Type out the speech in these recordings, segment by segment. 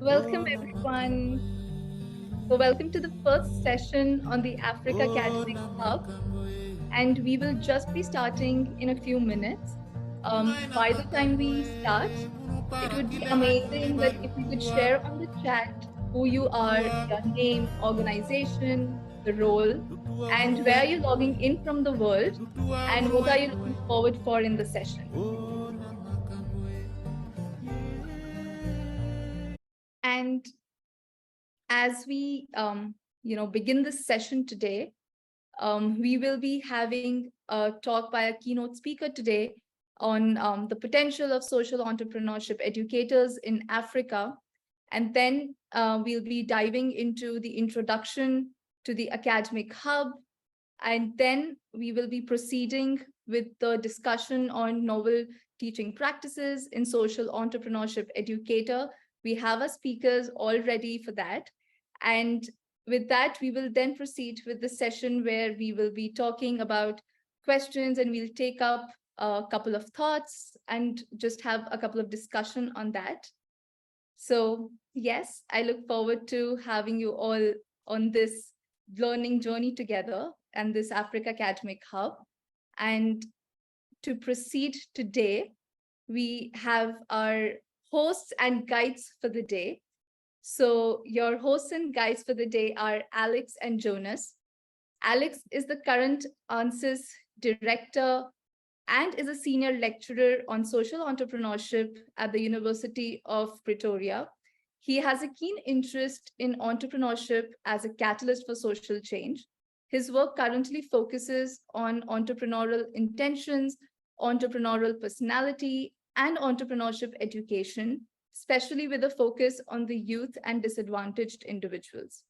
Welcome, everyone. So, welcome to the first session on the Africa Academic Hub. And we will just be starting in a few minutes. By the time we start, it would be amazing that if you could share on the chat who you are, your name, organization, the role, and where you're logging in from the world, and what are you looking forward for in the session. And as we begin this session today, we will be having a talk by a keynote speaker today on the potential of social entrepreneurship educators in Africa. And then we'll be diving into the introduction to the academic hub. And then we will be proceeding with the discussion on novel teaching practices in social entrepreneurship educator. We have our speakers all ready for that. And with that, we will then proceed with the session where we will be talking about questions, and we'll take up a couple of thoughts and just have a couple of discussion on that. So yes, I look forward to having you all on this learning journey together and this Africa Academic Hub. And to proceed today, we have our hosts and guides for the day. So your hosts and guides for the day are Alex and Jonas. Alex is the current ANSYS director and is a senior lecturer on social entrepreneurship at the University of Pretoria. He has a keen interest in entrepreneurship as a catalyst for social change. His work currently focuses on entrepreneurial intentions, entrepreneurial personality, and entrepreneurship education, especially with a focus on the youth and disadvantaged individuals.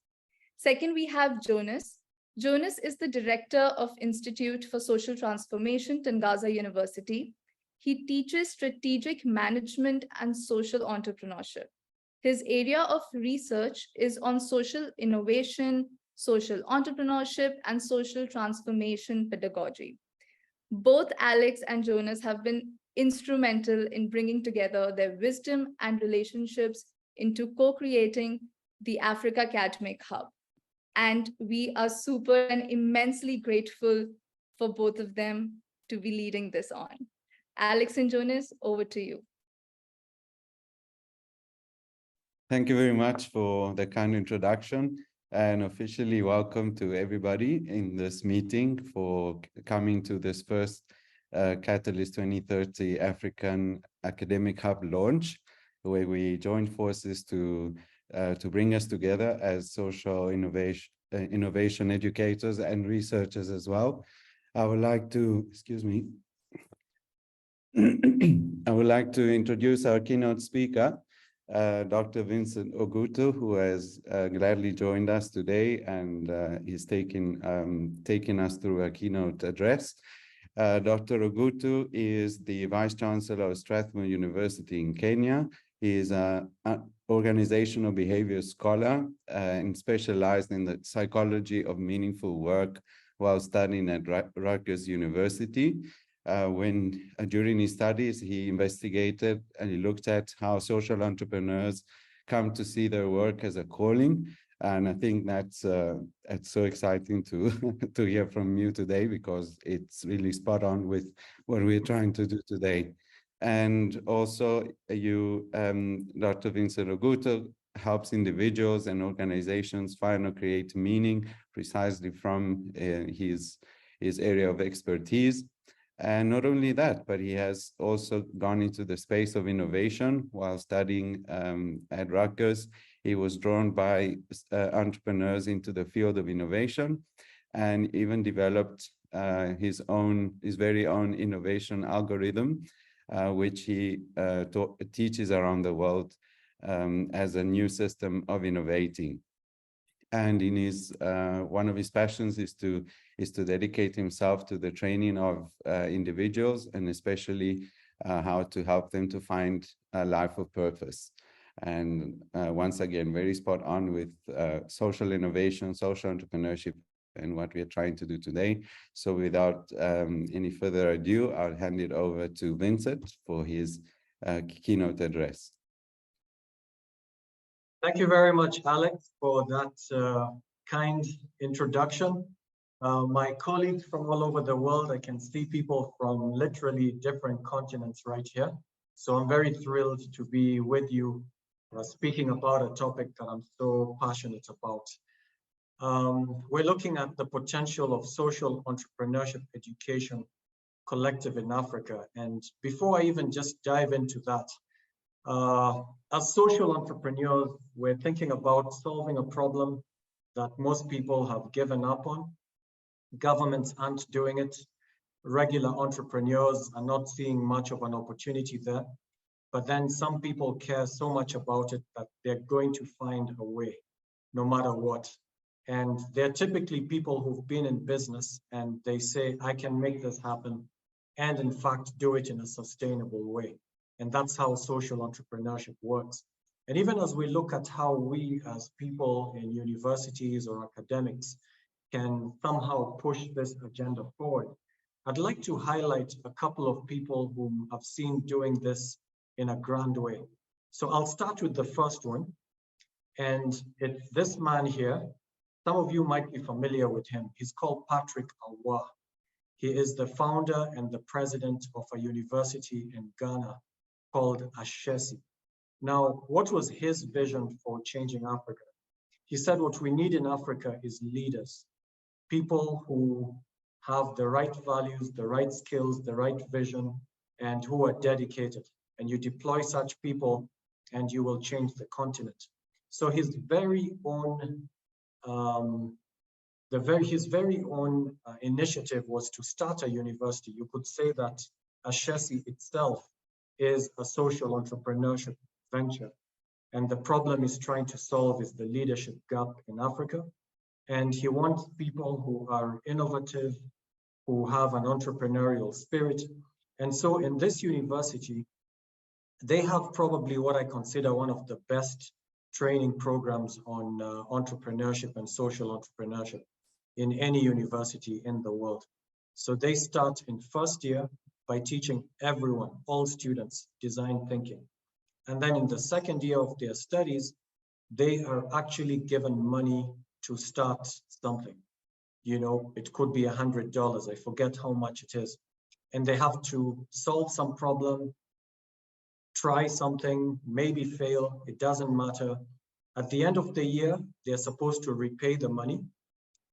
Second, we have Jonas. Jonas is the director of Institute for Social Transformation, Tangaza University. He teaches strategic management and social entrepreneurship. His area of research is on social innovation, social entrepreneurship, and social transformation pedagogy. Both Alex and Jonas have been instrumental in bringing together their wisdom and relationships into co-creating the Africa Academic Hub. And we are super and immensely grateful for both of them to be leading this on. Alex and Jonas, over to you. Thank you very much for the kind introduction, and officially welcome to everybody in this meeting for coming to this first Catalyst 2030 African Academic Hub launch, where we joined forces to bring us together as social innovation educators and researchers as well. I would like to, I would like to introduce our keynote speaker, Dr. Vincent Ogutu, who has gladly joined us today and is taking us through a keynote address. Dr. Ogutu is the Vice Chancellor of Strathmore University in Kenya. He is an organizational behavior scholar and specialized in the psychology of meaningful work while studying at Rutgers University. During his studies, he investigated and he looked at how social entrepreneurs come to see their work as a calling. And I think that's so exciting to hear from you today, because it's really spot on with what we're trying to do today. And also you, Dr. Vincent Ogutu, helps individuals and organizations find or create meaning precisely from his area of expertise. And not only that, but he has also gone into the space of innovation while studying at Rutgers. He was drawn by entrepreneurs into the field of innovation, and even developed his very own innovation algorithm, which he teaches around the world as a new system of innovating. And in his one of his passions is to dedicate himself to the training of individuals, and especially how to help them to find a life of purpose. And once again, very spot on with social innovation, social entrepreneurship and what we are trying to do today. So without any further ado, I'll hand it over to Vincent for his keynote address. Thank you very much, Alex, for that kind introduction. My colleagues from all over the world, I can see people from literally different continents right here. So I'm very thrilled to be with you speaking about a topic that I'm so passionate about. We're looking at the potential of social entrepreneurship education collective in Africa. And before I even just dive into that, as social entrepreneurs, we're thinking about solving a problem that most people have given up on. Governments aren't doing it. Regular entrepreneurs are not seeing much of an opportunity there. But then some people care so much about it that they're going to find a way, no matter what. And they're typically people who've been in business and they say, I can make this happen, and in fact, do it in a sustainable way. And that's how social entrepreneurship works. And even as we look at how we as people in universities or academics can somehow push this agenda forward, I'd like to highlight a couple of people whom I've seen doing this in a grand way. So I'll start with the first one. And it's this man here. Some of you might be familiar with him. He's called Patrick Awa. He is the founder and the president of a university in Ghana called Ashesi. Now, what was his vision for changing Africa? He said what we need in Africa is leaders, people who have the right values, the right skills, the right vision, and who are dedicated. And you deploy such people and you will change the continent. So his very own initiative was to start a university. You could say that Ashesi itself is a social entrepreneurship venture. And the problem he's trying to solve is the leadership gap in Africa. And he wants people who are innovative, who have an entrepreneurial spirit. And so in this university, they have probably what I consider one of the best training programs on entrepreneurship and social entrepreneurship in any university in the world. So they start in first year by teaching everyone, all students, design thinking. And then in the second year of their studies, they are actually given money to start something. You know, it could be $100, I forget how much it is. And they have to solve some problem, try something, maybe fail, it doesn't matter. At the end of the year, they're supposed to repay the money.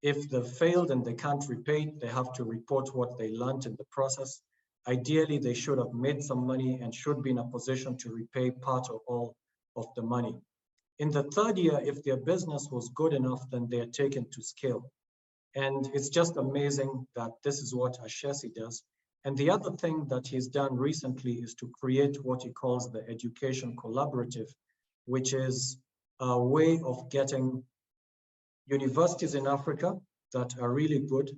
If they failed and they can't repay it, they have to report what they learned in the process. Ideally, they should have made some money and should be in a position to repay part or all of the money. In the third year, if their business was good enough, then they are taken to scale. And it's just amazing that this is what Ashesi does. And the other thing that he's done recently is to create what he calls the education collaborative, which is a way of getting universities in Africa that are really good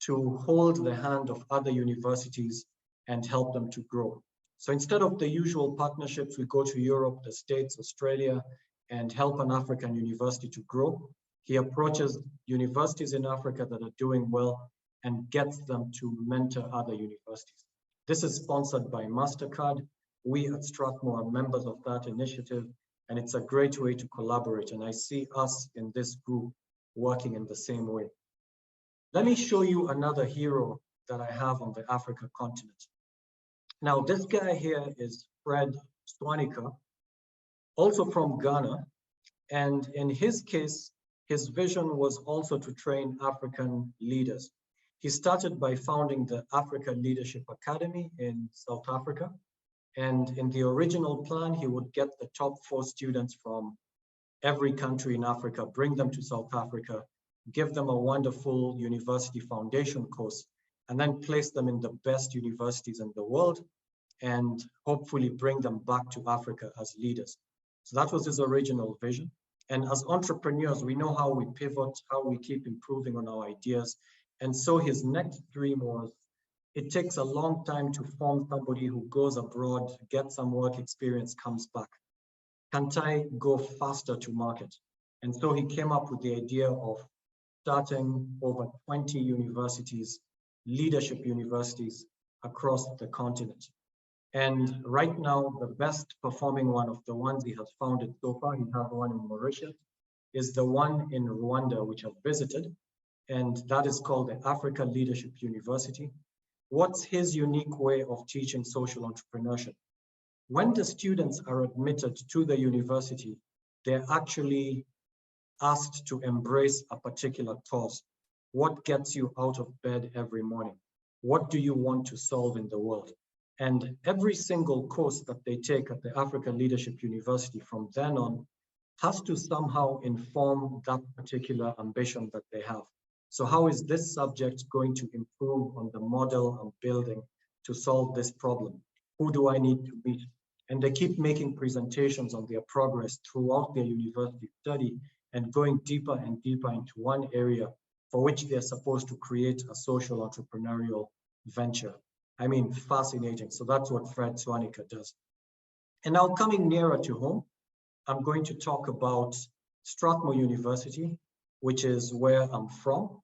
to hold the hand of other universities and help them to grow. So instead of the usual partnerships, we go to Europe, the States, Australia, and help an African university to grow. He approaches universities in Africa that are doing well and gets them to mentor other universities. This is sponsored by MasterCard. We at Strathmore are members of that initiative, and it's a great way to collaborate. And I see us in this group working in the same way. Let me show you another hero that I have on the Africa continent. Now, this guy here is Fred Swanica, also from Ghana. And in his case, his vision was also to train African leaders. He started by founding the Africa Leadership Academy in South Africa. And in the original plan, he would get the top 4 students from every country in Africa, bring them to South Africa, give them a wonderful university foundation course, and then place them in the best universities in the world, and hopefully bring them back to Africa as leaders. So that was his original vision. And as entrepreneurs, we know how we pivot, how we keep improving on our ideas. And so his next dream was, it takes a long time to form somebody who goes abroad, gets some work experience, comes back. Can't I go faster to market? And so he came up with the idea of starting over 20 universities, leadership universities across the continent. And right now, the best performing one of the ones he has founded so far, he has one in Mauritius, is the one in Rwanda, which I've visited. And that is called the Africa Leadership University. What's his unique way of teaching social entrepreneurship? When the students are admitted to the university, they're actually asked to embrace a particular cause. What gets you out of bed every morning? What do you want to solve in the world? And every single course that they take at the Africa Leadership University from then on has to somehow inform that particular ambition that they have. So how is this subject going to improve on the model I'm building to solve this problem? Who do I need to meet? And they keep making presentations on their progress throughout their university study and going deeper and deeper into one area for which they're supposed to create a social entrepreneurial venture. I mean, fascinating. So that's what Fred Swanica does. And now coming nearer to home, I'm going to talk about Strathmore University, which is where I'm from.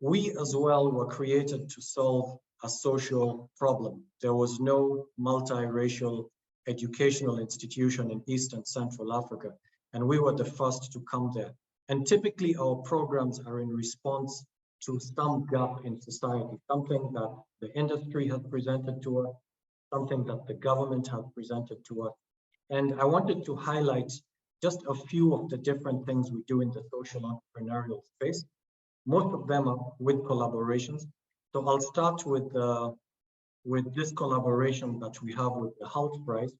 We as well were created to solve a social problem. There was no multiracial educational institution in East and Central Africa, and we were the first to come there. And typically our programs are in response to some gap in society, something that the industry has presented to us, something that the government has presented to us. And I wanted to highlight just a few of the different things we do in the social entrepreneurial space. Most of them are with collaborations. So I'll start with this collaboration that we have with the House Prize.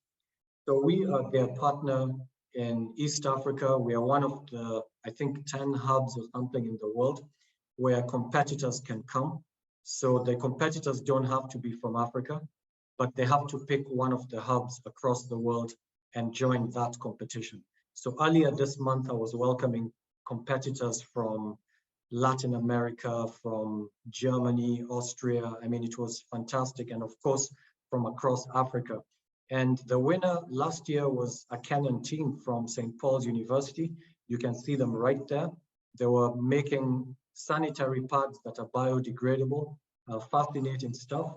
So we are their partner in East Africa. We are one of the, I think, 10 hubs or something in the world where competitors can come. So the competitors don't have to be from Africa, but they have to pick one of the hubs across the world and join that competition. So earlier this month, I was welcoming competitors from Latin America, from Germany, Austria. I mean, it was fantastic. And of course, from across Africa. And the winner last year was a Kenyan team from St. Paul's University. You can see them right there. They were making sanitary pads that are biodegradable, fascinating stuff.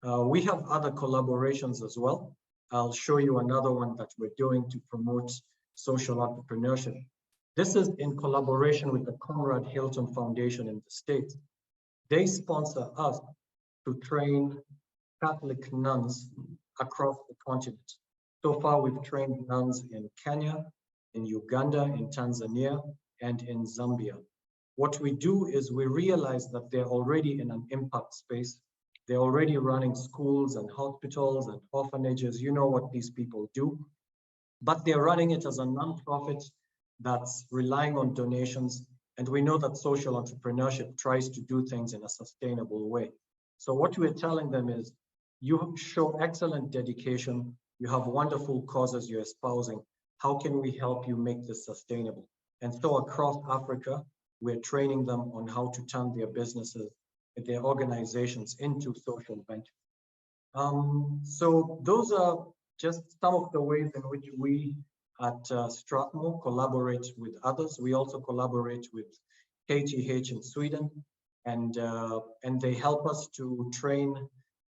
We have other collaborations as well. I'll show you another one that we're doing to promote social entrepreneurship. This is in collaboration with the Conrad Hilton Foundation in the States. They sponsor us to train Catholic nuns across the continent. So far, we've trained nuns in Kenya, in Uganda, in Tanzania, and in Zambia. What we do is we realize that they're already in an impact space. They're already running schools and hospitals and orphanages. You know what these people do. But they're running it as a nonprofit that's relying on donations. And we know that social entrepreneurship tries to do things in a sustainable way. So what we're telling them is, you show excellent dedication, you have wonderful causes you're espousing. How can we help you make this sustainable? And so across Africa, we're training them on how to turn their businesses, their organizations into social ventures. So those are just some of the ways in which we at Strathmore collaborate with others. We also collaborate with KTH in Sweden, and they help us to train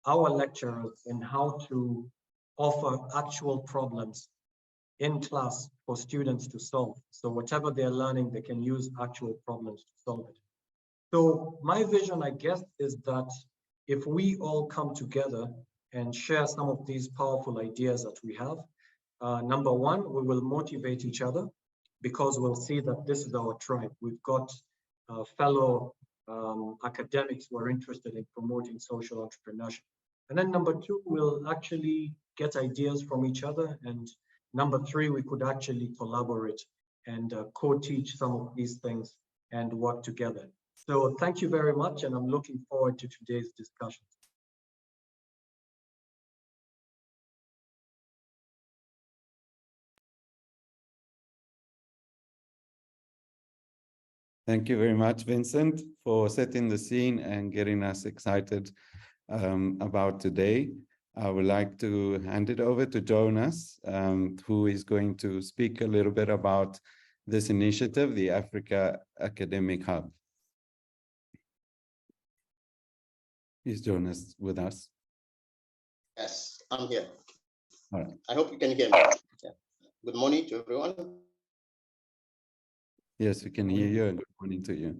our lecturers in how to offer actual problems in class for students to solve. So whatever they're learning, they can use actual problems to solve it. So my vision, I guess, is that if we all come together and share some of these powerful ideas that we have, number one, we will motivate each other because we'll see that this is our tribe. We've got fellow academics who are interested in promoting social entrepreneurship. And then number two, we'll actually get ideas from each other. And number three, we could actually collaborate and co-teach some of these things and work together. So thank you very much. And I'm looking forward to today's discussion. Thank you very much, Vincent, for setting the scene and getting us excited about today. I would like to hand it over to Jonas, who is going to speak a little bit about this initiative, the Africa Academic Hub. is joining with us. Yes, I'm here. All right. I hope you can hear me. Yeah. Good morning to everyone. Yes, we can hear you, and good morning to you.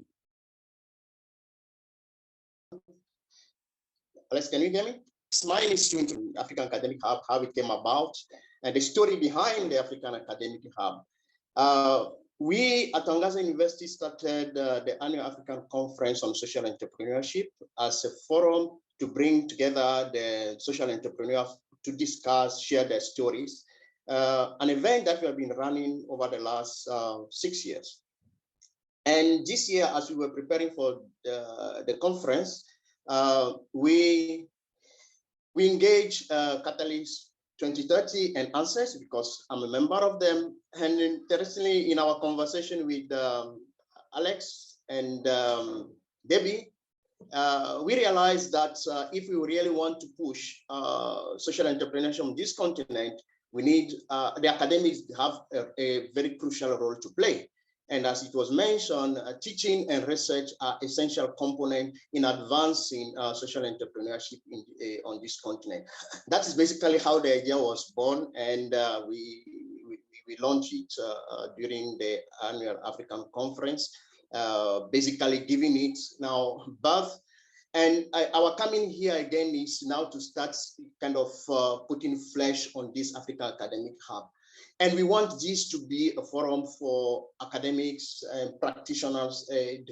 Alex, can you hear me? Mine is to African Academic Hub, how it came about, and the story behind the African Academic Hub. We at Angaza University started the annual African Conference on Social Entrepreneurship as a forum to bring together the social entrepreneurs to discuss, share their stories. An event that we have been running over the last 6 years. And this year, as we were preparing for the conference, we engaged Catalyst 2030 and Answers, because I'm a member of them. And interestingly, in our conversation with Alex and Debbie, we realized that if we really want to push social entrepreneurship on this continent, we need the academics to have a very crucial role to play. And as it was mentioned, teaching and research are essential component in advancing social entrepreneurship on this continent. That is basically how the idea was born, and we launched it during the annual African conference, basically giving it now birth. And our coming here again is now to start kind of putting flesh on this African Academic Hub. And we want this to be a forum for academics and practitioners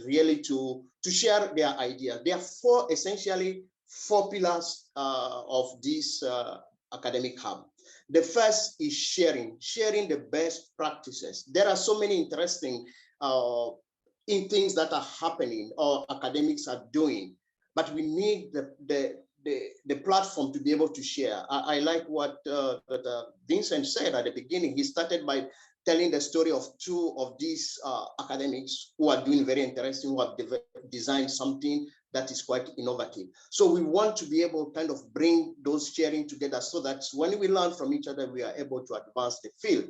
really to share their ideas. There are essentially four pillars of this academic hub. The first is sharing the best practices. There are so many interesting things that are happening or academics are doing, but we need the platform to be able to share. I like what Vincent said at the beginning. He started by telling the story of two of these academics who are doing very interesting, who have designed something that is quite innovative. So we want to be able to kind of bring those sharing together so that when we learn from each other, we are able to advance the field.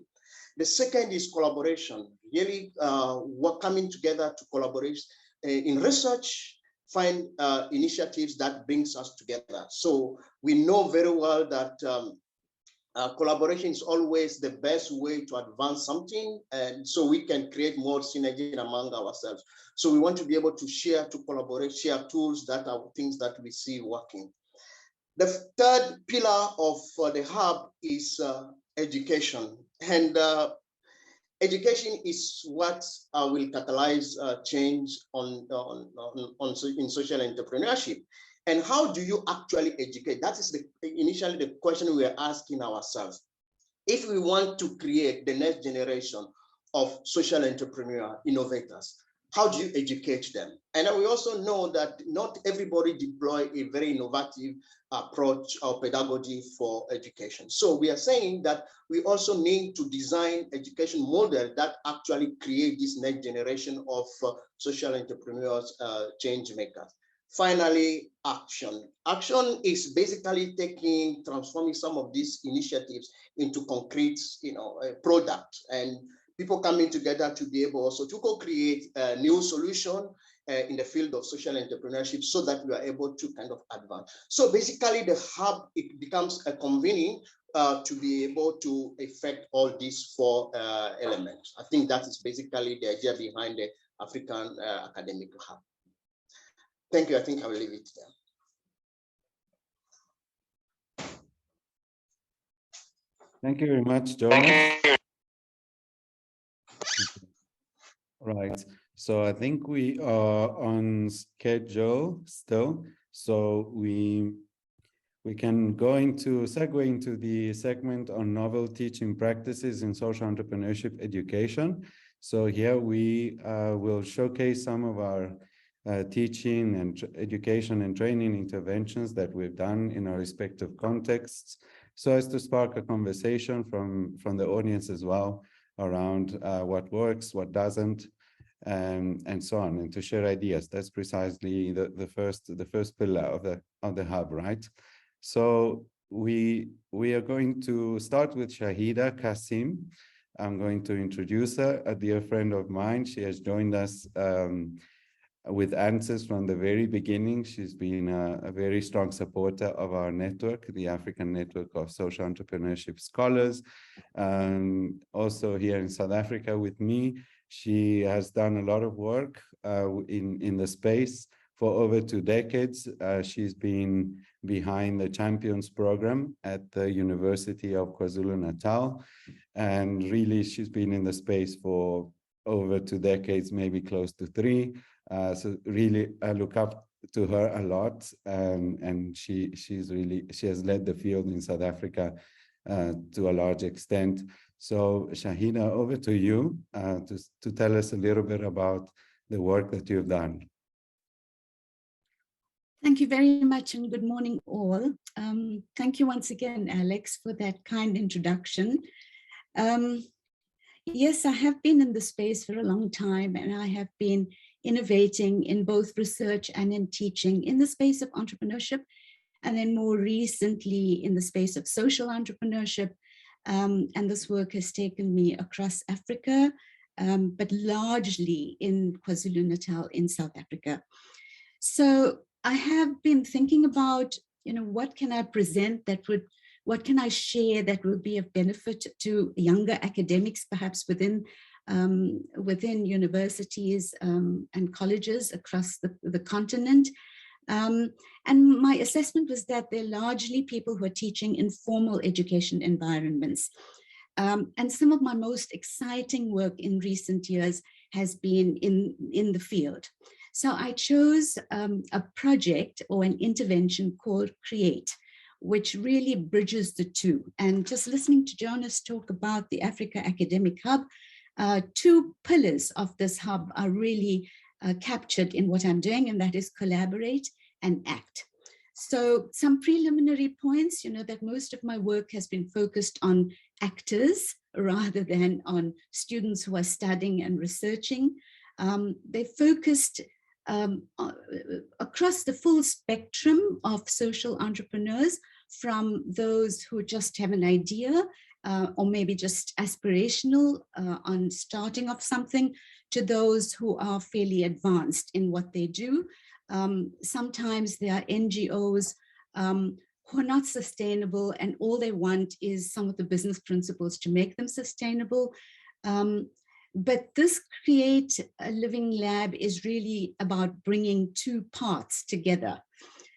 The second is collaboration, really we're coming together to collaborate in research, find initiatives that brings us together. So we know very well that collaboration is always the best way to advance something, and so we can create more synergy among ourselves. So we want to be able to share, to collaborate, share tools that are things that we see working. The third pillar of the hub is education, and education is what will catalyze change in social entrepreneurship. And how do you actually educate? That is initially the question we are asking ourselves. If we want to create the next generation of social entrepreneur innovators, how do you educate them? And we also know that not everybody deploy a very innovative approach or pedagogy for education. So we are saying that we also need to design education model that actually create this next generation of social entrepreneurs, change makers. Finally, action. Action is basically transforming some of these initiatives into concrete, products, and people coming together to be able also to co-create a new solution in the field of social entrepreneurship so that we are able to kind of advance. So basically the hub, it becomes a convening to be able to effect all these four elements. I think that is basically the idea behind the African Academic Hub. Thank you. I think I will leave it there. Thank you very much, Jonas. Right. So I think we are on schedule still. So we can segue into the segment on novel teaching practices in social entrepreneurship education. So here we will showcase some of our teaching and education and training interventions that we've done in our respective contexts, so as to spark a conversation from the audience as well around what works, what doesn't, and so on, and to share ideas. That's precisely the first pillar of the hub, right? So we are going to start with Shahida Kasim. I'm going to introduce her, a dear friend of mine. She has joined us with answers from the very beginning. She's been a very strong supporter of our network, the African Network of Social Entrepreneurship Scholars. Also here in South Africa with me, she has done a lot of work in the space for over 2 decades. She's been behind the Champions program at the University of KwaZulu-Natal. And really, she's been in the space for over 2 decades, maybe close to 3. So really, I look up to her a lot, and she has led the field in South Africa to a large extent. So Shahina, over to you to tell us a little bit about the work that you've done. Thank you very much, and good morning all. Thank you once again, Alex, for that kind introduction. Yes, I have been in the space for a long time, and I have been innovating in both research and in teaching in the space of entrepreneurship, and then more recently in the space of social entrepreneurship. And this work has taken me across Africa, but largely in KwaZulu-Natal in South Africa. So I have been thinking about, what can I present what can I share that will be of benefit to younger academics, perhaps within universities and colleges across the continent. And my assessment was that they're largely people who are teaching in formal education environments. And some of my most exciting work in recent years has been in the field. So I chose a project or an intervention called CREATE, which really bridges the two. And just listening to Jonas talk about the Africa Academic Hub, 2 pillars of this hub are really captured in what I'm doing, and that is collaborate and act. So some preliminary points, that most of my work has been focused on actors rather than on students who are studying and researching. They focused across the full spectrum of social entrepreneurs, from those who just have an idea or maybe just aspirational on starting off something, to those who are fairly advanced in what they do. Sometimes there are NGOs who are not sustainable, and all they want is some of the business principles to make them sustainable. But this Create a Living Lab is really about bringing 2 parts together.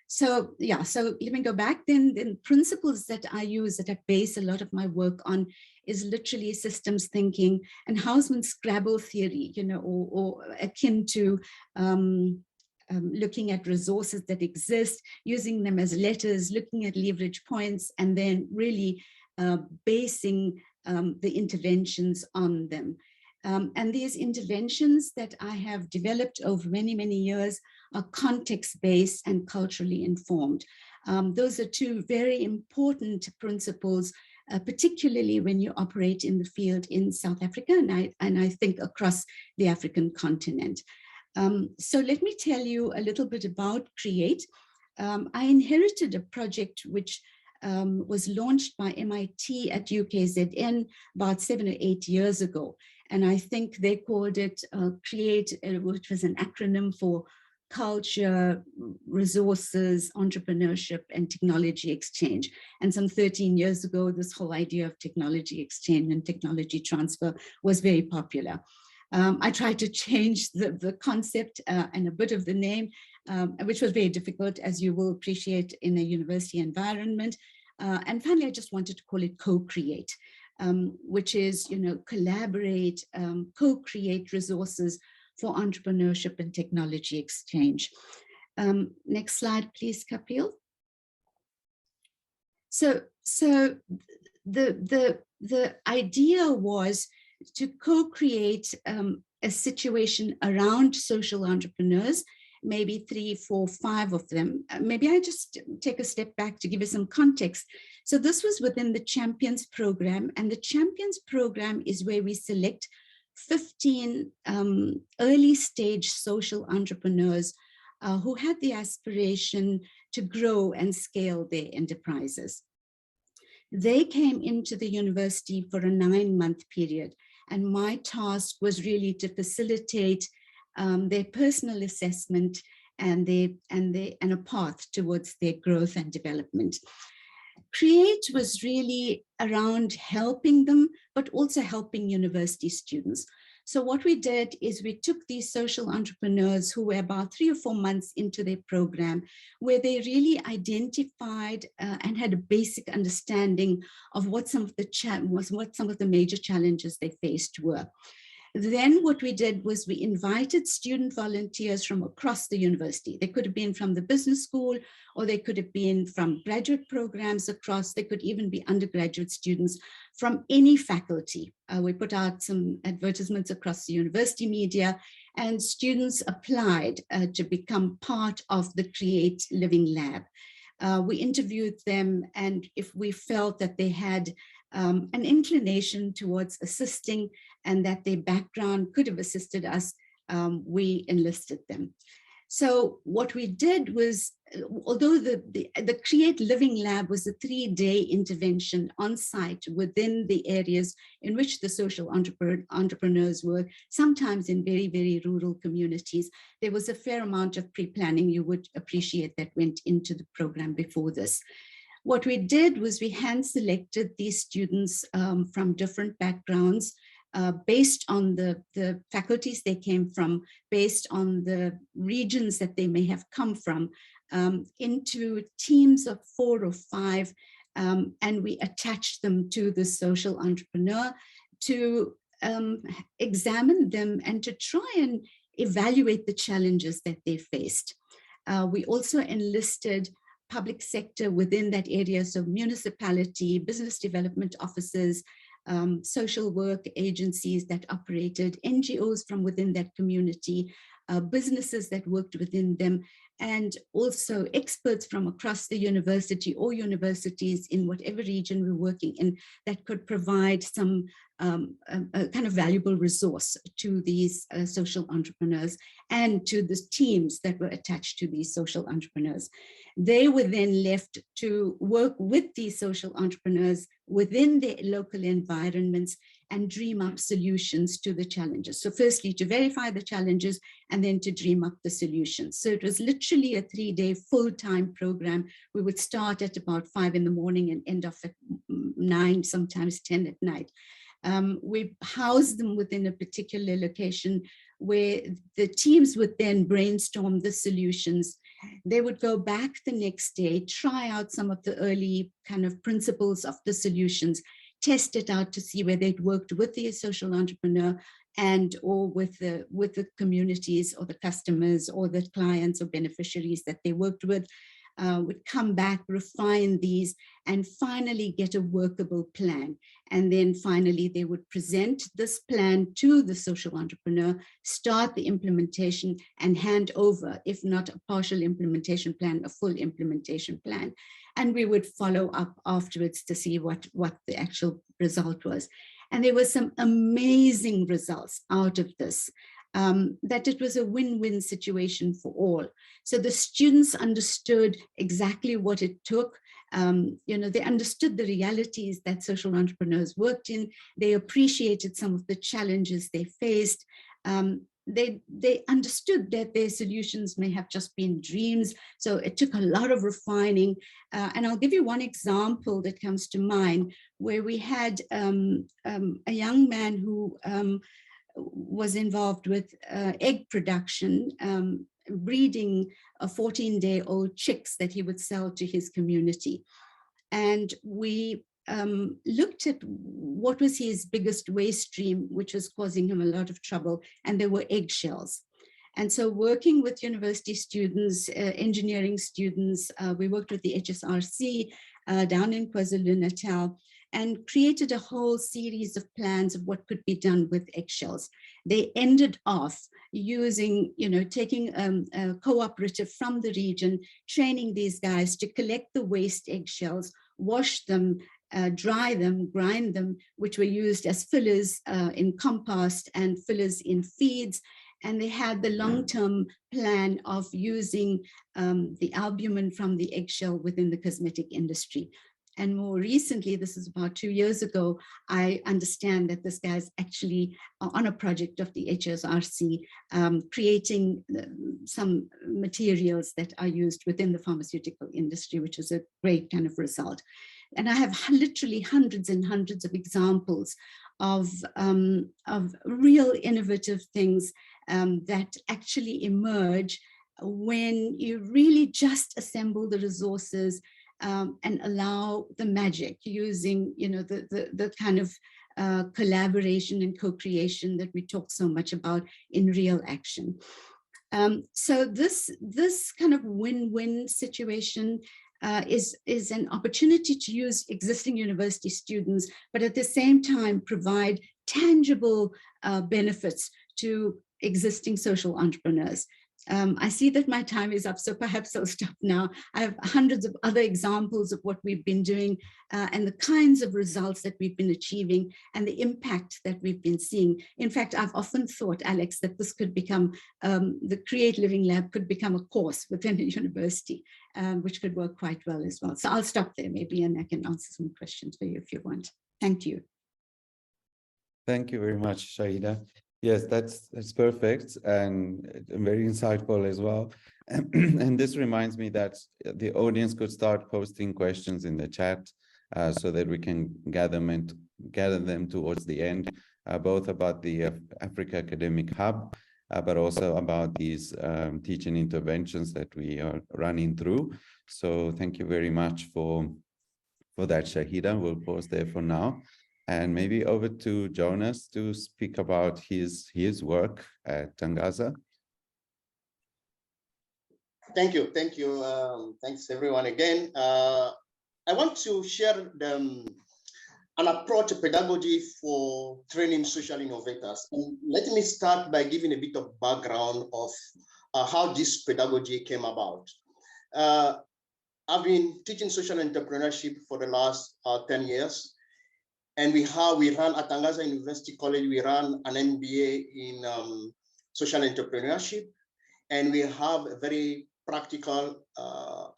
So yeah, so let me go back then. The principles that I use, that I base a lot of my work on, is literally systems thinking and Hausmann's Scrabble theory, or akin to looking at resources that exist, using them as letters, looking at leverage points, and then really basing the interventions on them. And these interventions that I have developed over many, many years are context-based and culturally informed. Those are 2 very important principles, particularly when you operate in the field in South Africa, and I think across the African continent. So let me tell you a little bit about CREATE. I inherited a project which was launched by MIT at UKZN about 7 or 8 years ago. And I think they called it CREATE, which was an acronym for Culture, Resources, Entrepreneurship, and Technology Exchange. And some 13 years ago, this whole idea of technology exchange and technology transfer was very popular. I tried to change the concept and a bit of the name, which was very difficult, as you will appreciate in a university environment. And finally, I just wanted to call it co-create. Which is, collaborate, co-create resources for entrepreneurship and technology exchange. Next slide, please, Kapil. So the idea was to co-create a situation around social entrepreneurs, maybe 3, 4, 5 of them. Maybe I just take a step back to give you some context. So this was within the Champions program, and the Champions program is where we select 15 early stage social entrepreneurs who had the aspiration to grow and scale their enterprises. They came into the university for a 9-month period, and my task was really to facilitate their personal assessment, and a path towards their growth and development. Create was really around helping them, but also helping university students. So what we did is we took these social entrepreneurs who were about 3 or 4 months into their program, where they really identified and had a basic understanding of what some of the major challenges they faced were. Then what we did was we invited student volunteers from across the university. They could have been from the business school, or they could have been from graduate programs across. They could even be undergraduate students from any faculty. We put out some advertisements across the university media, and students applied to become part of the Create Living Lab. We interviewed them, and if we felt that they had an inclination towards assisting and that their background could have assisted us, we enlisted them. So what we did was, although the Create Living Lab was a 3-day intervention on site within the areas in which the social entrepreneurs were, sometimes in very, very rural communities, there was a fair amount of pre-planning, you would appreciate, that went into the program before this. What we did was we hand-selected these students from different backgrounds, based on the faculties they came from, based on the regions that they may have come from, into teams of 4 or 5, and we attached them to the social entrepreneur to examine them and to try and evaluate the challenges that they faced. We also enlisted public sector within that area, so municipality, business development officers, social work agencies that operated, NGOs from within that community, businesses that worked within them, and also experts from across the university or universities in whatever region we're working in that could provide some a kind of valuable resource to these social entrepreneurs and to the teams that were attached to these social entrepreneurs. They were then left to work with these social entrepreneurs within their local environments and dream up solutions to the challenges. So firstly, to verify the challenges and then to dream up the solutions. So it was literally a 3-day full-time program. We would start at about 5 in the morning and end off at 9, sometimes 10 at night. We housed them within a particular location where the teams would then brainstorm the solutions. They would go back the next day, try out some of the early kind of principles of the solutions, test it out to see whether it worked with the social entrepreneur and or with the communities or the customers or the clients or beneficiaries that they worked with. Would come back, refine these, and finally get a workable plan. And then finally, they would present this plan to the social entrepreneur, start the implementation, and hand over, if not a partial implementation plan, a full implementation plan. And we would follow up afterwards to see what the actual result was. And there were some amazing results out of this. That it was a win-win situation for all. So the students understood exactly what it took. They understood the realities that social entrepreneurs worked in. They appreciated some of the challenges they faced. They understood that their solutions may have just been dreams. So it took a lot of refining. And I'll give you one example that comes to mind, where we had a young man who was involved with egg production, breeding 14-day-old chicks that he would sell to his community. And we looked at what was his biggest waste stream, which was causing him a lot of trouble, and there were eggshells. And so working with university students, engineering students, we worked with the HSRC down in KwaZulu-Natal, and created a whole series of plans of what could be done with eggshells. They ended off using, taking a cooperative from the region, training these guys to collect the waste eggshells, wash them, dry them, grind them, which were used as fillers in compost and fillers in feeds. And they had the long-term plan of using the albumin from the eggshell within the cosmetic industry. And more recently, this is about 2 years ago, I understand that this guy's actually on a project of the HSRC, creating some materials that are used within the pharmaceutical industry, which is a great kind of result. And I have literally hundreds and hundreds of examples of real innovative things that actually emerge when you really just assemble the resources and allow the magic, using, you know, the kind of collaboration and co-creation that we talk so much about in real action. So this kind of win-win situation is an opportunity to use existing university students, but at the same time provide tangible benefits to existing social entrepreneurs. I see that my time is up, so perhaps I'll stop now. I have hundreds of other examples of what we've been doing and the kinds of results that we've been achieving and the impact that we've been seeing. In fact, I've often thought, Alex, that this could become, the Create Living Lab could become a course within a university, which could work quite well as well. So I'll stop there maybe, and I can answer some questions for you if you want. Thank you. Thank you very much, Shahida. Yes, that's perfect and very insightful as well. And this reminds me that the audience could start posting questions in the chat so that we can gather them towards the end, both about the Africa Academic Hub, but also about these teaching interventions that we are running through. So thank you very much for that, Shahida. We'll pause there for now. And maybe over to Jonas to speak about his work at Tangaza. Thank you. Thanks everyone again. I want to share an approach, a pedagogy for training social innovators. And let me start by giving a bit of background of how this pedagogy came about. I've been teaching social entrepreneurship for the last 10 years. And we run at Tangaza University College, we run an MBA in social entrepreneurship. And we have a very practical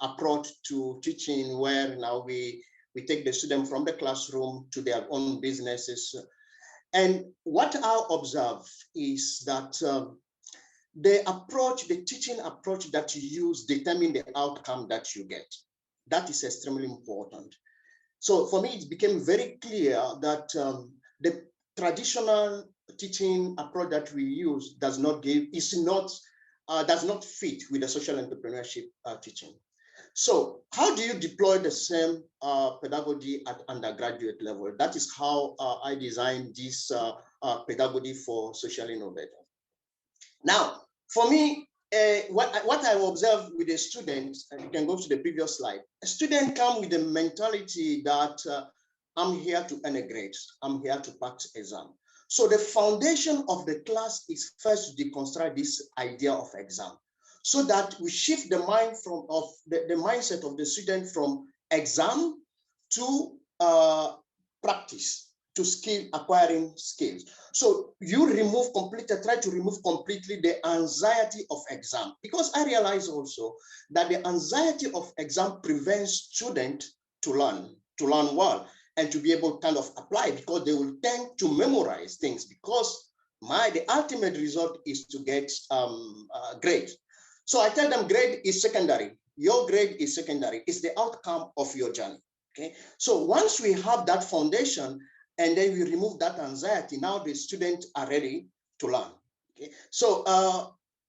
approach to teaching, where now we take the student from the classroom to their own businesses. And what I observe is that the teaching approach that you use determine the outcome that you get. That is extremely important. So for me, it became very clear that the traditional teaching approach that we use does not fit with the social entrepreneurship teaching. So how do you deploy the same pedagogy at undergraduate level? That is how I designed this pedagogy for social innovators. Now, for me, what I observe with the students, and you can go to the previous slide, a student come with the mentality that I'm here to earn a grade, I'm here to pass exam. So the foundation of the class is first to deconstruct this idea of exam, so that we shift the mind the mindset of the student from exam to practice, to acquiring skills. So you try to remove completely the anxiety of exam, because I realize also that the anxiety of exam prevents students to learn well and to be able to kind of apply, because they will tend to memorize things, because the ultimate result is to get a grade. So I tell them grade is secondary. Your grade is secondary. It's the outcome of your journey. Okay. So once we have that foundation, and then we remove that anxiety, now the students are ready to learn. Okay. So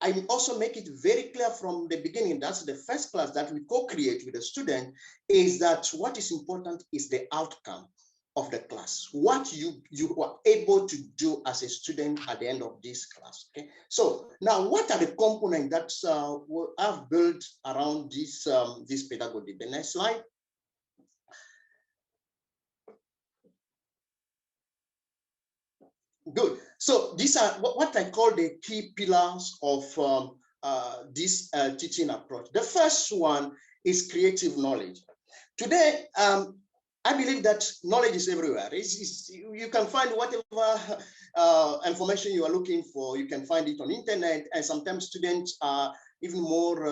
I also make it very clear from the beginning, that's the first class that we co-create with the student, is that what is important is the outcome of the class, what you are able to do as a student at the end of this class. Okay. So now, what are the components that I've built around this pedagogy? The next slide. Good. So these are what I call the key pillars of this teaching approach. The first one is creative knowledge. Today, I believe that knowledge is everywhere. You can find whatever information you are looking for. You can find it on internet, and sometimes students are even more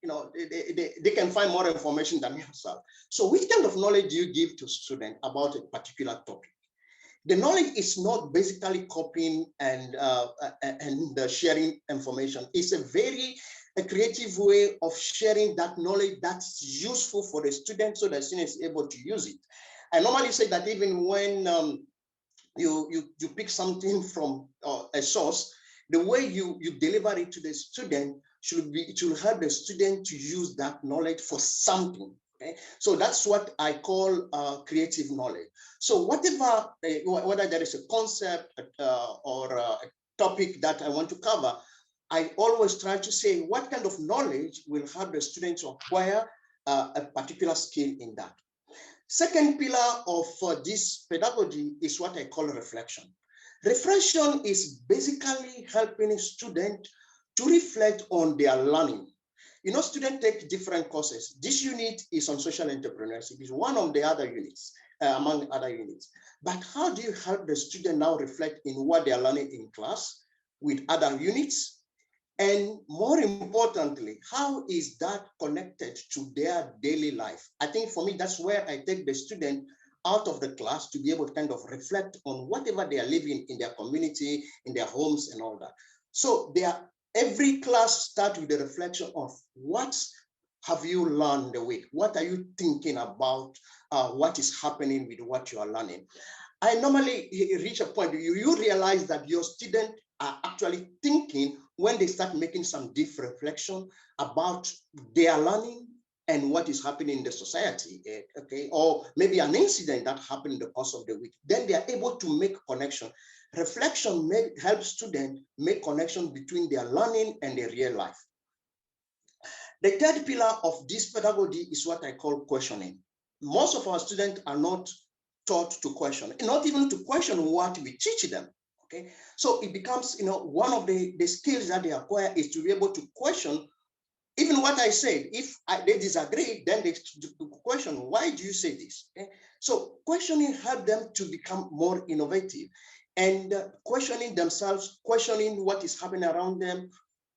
they can find more information than yourself. So which kind of knowledge do you give to students about a particular topic? The knowledge is not basically copying and sharing information. It's a creative way of sharing that knowledge that's useful for the student so the student is able to use it. I normally say that even when you pick something from a source, the way you deliver it to the student should help the student to use that knowledge for something. Okay, so that's what I call creative knowledge. So whatever, whether there is a concept or a topic that I want to cover, I always try to say what kind of knowledge will help the student to acquire a particular skill in that. Second pillar of this pedagogy is what I call reflection. Reflection is basically helping a student to reflect on their learning. Students take different courses. This unit is on social entrepreneurship. It's one of the other units, among other units. But how do you help the student now reflect in what they are learning in class with other units? And more importantly, how is that connected to their daily life? I think for me, that's where I take the student out of the class to be able to kind of reflect on whatever they are living in their community, in their homes and all that. So every class starts with a reflection of what have you learned the week? What are you thinking about? What is happening with what you are learning? I normally reach a point, you realize that your students are actually thinking when they start making some deep reflection about their learning and what is happening in the society, okay? Or maybe an incident that happened in the course of the week. Then they are able to make connection. Reflection helps students make connection between their learning and their real life. The third pillar of this pedagogy is what I call questioning. Most of our students are not taught to question, not even to question what we teach them. Okay, so it becomes, one of the skills that they acquire is to be able to question even what I said. If they disagree, then they question, why do you say this? Okay? So questioning helps them to become more innovative and questioning themselves, questioning what is happening around them,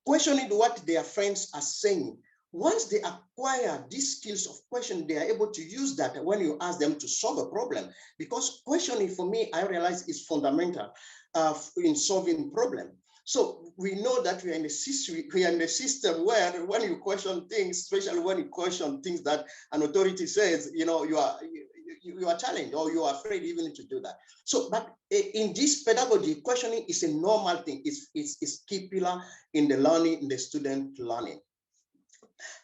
questioning what their friends are saying. Once they acquire these skills of questioning, they are able to use that when you ask them to solve a problem. Because questioning, for me, I realize is fundamental in solving problems. So we know that we are in a system where when you question things, especially when you question things that an authority says, you are challenged or you are afraid even to do that. So, but in this pedagogy, questioning is a normal thing. It's key pillar in the learning, in the student learning.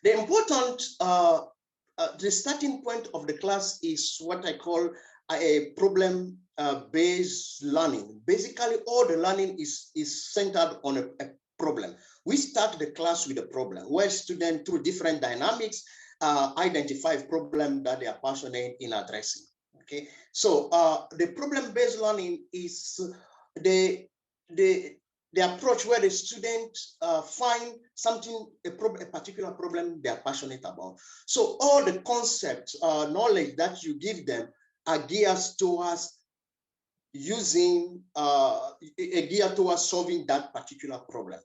The important, the starting point of the class is what I call a problem-based learning. Basically, all the learning is centered on a problem. We start the class with a problem where students, through different dynamics, identify a problem that they are passionate in addressing. Okay, so the problem-based learning is the approach where the students find something, a particular problem they are passionate about. So all the concepts, knowledge that you give them are geared towards using, geared towards solving that particular problem.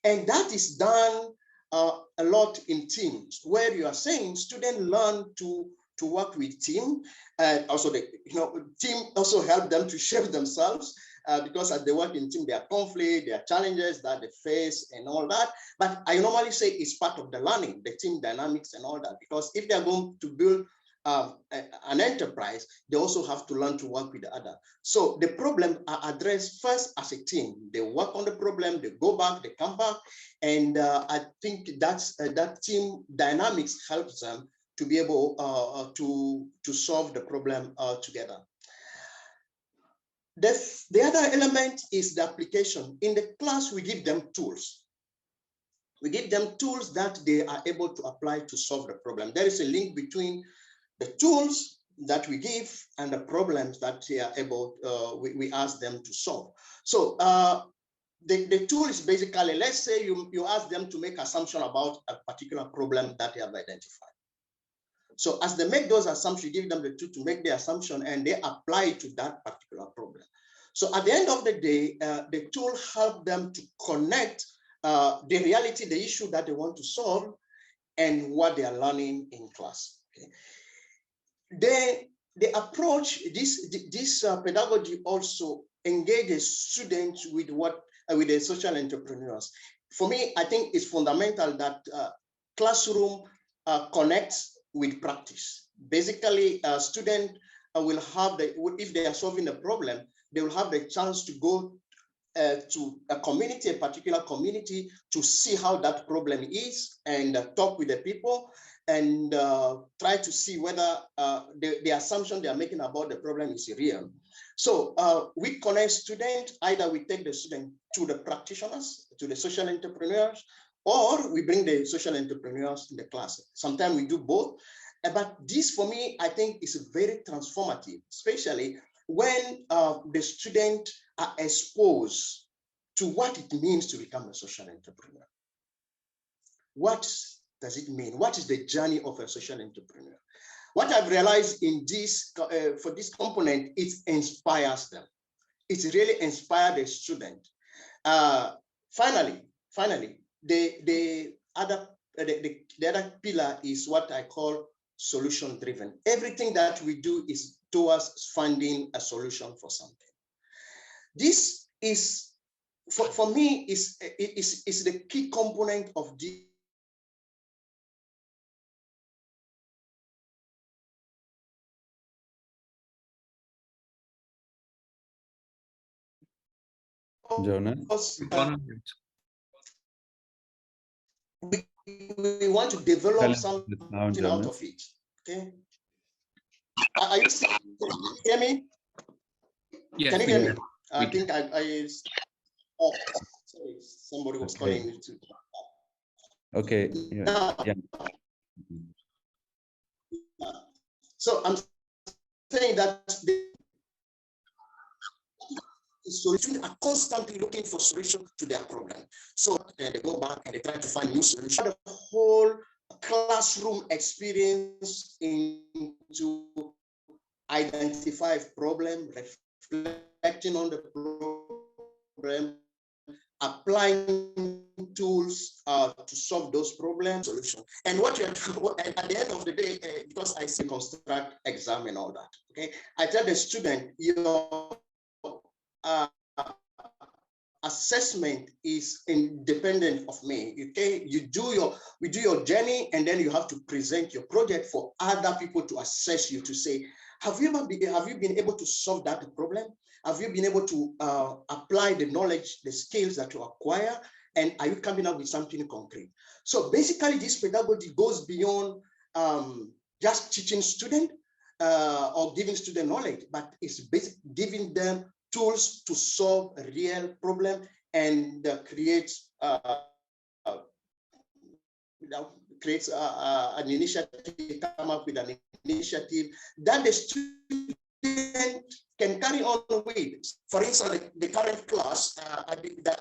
And that is done a lot in teams, where you are saying students learn to work with team, and also team also help them to shape themselves. Because as they work in team, there are conflict, there are challenges that they face and all that. But I normally say it's part of the learning, the team dynamics and all that. Because if they're going to build an enterprise, they also have to learn to work with the other. So the problem are addressed first as a team. They work on the problem, they go back, they come back. And I think that's that team dynamics helps them to be able to solve the problem together. The other element is the application. In the class, we give them tools. We give them tools that they are able to apply to solve the problem. There is a link between the tools that we give and the problems that they are able, we ask them to solve. So the tool is basically, let's say you ask them to make assumption about a particular problem that they have identified. So as they make those assumptions, you give them the tool to make the assumption and they apply to that particular problem. So at the end of the day, the tool helps them to connect the reality, the issue that they want to solve, and what they are learning in class. Okay. The approach, this pedagogy also engages students with the social entrepreneurs. For me, I think it's fundamental that classroom connects with practice. Basically, a student will have if they are solving a problem, they will have the chance to go to a community, a particular community, to see how that problem is and talk with the people and try to see whether the assumption they are making about the problem is real. So we connect students, either we take the student to the practitioners, to the social entrepreneurs, or we bring the social entrepreneurs in the class. Sometimes we do both. But this, for me, I think is very transformative, especially when the students are exposed to what it means to become a social entrepreneur. What does it mean? What is the journey of a social entrepreneur? What I've realized in this, for this component, it inspires them. It really inspires the student. Finally, the other pillar is what I call solution-driven. Everything that we do is towards finding a solution for something. This is, for me, is the key component of the Jonas? We want to develop something out of it. Okay. Are you hear me? Yes, can you hear me? We I think oh, sorry, somebody was calling me too. Okay. Now, so I'm saying that the solutions are constantly looking for solutions to their problem. So they go back and they try to find new solutions. The whole classroom experience into identify problem, reflecting on the problem, applying tools to solve those problems, solution. And what you're at the end of the day, because I see construct exam and all that, okay, I tell the student, your assessment is independent of me. Okay, we do your journey, and then you have to present your project for other people to assess you, to say, have you been able to solve that problem? Have you been able to apply the knowledge, the skills that you acquire, and are you coming up with something concrete? So basically, this pedagogy goes beyond just teaching students or giving student knowledge, but it's basically giving them tools to solve a real problem and creates an initiative, come up with an initiative that the student can carry on with. For instance, the current class,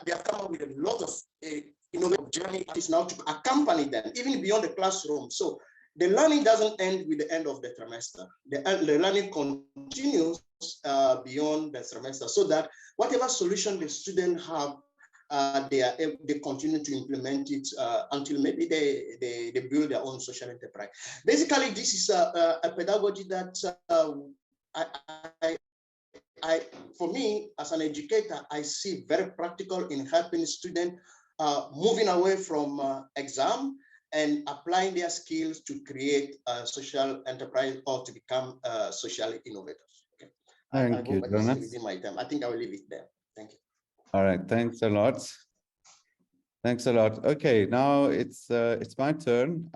they have come up with a lot of innovative journey is now to accompany them, even beyond the classroom. So the learning doesn't end with the end of the trimester. The learning continues beyond the semester, so that whatever solution the students have, they continue to implement it until maybe they build their own social enterprise. Basically, this is a pedagogy that for me, as an educator, I see very practical in helping students moving away from exam and applying their skills to create a social enterprise or to become social innovators. Okay. Thank you, Jonas. Within my time. I think I will leave it there. Thank you. All right, thanks a lot. Thanks a lot. Okay, now it's my turn.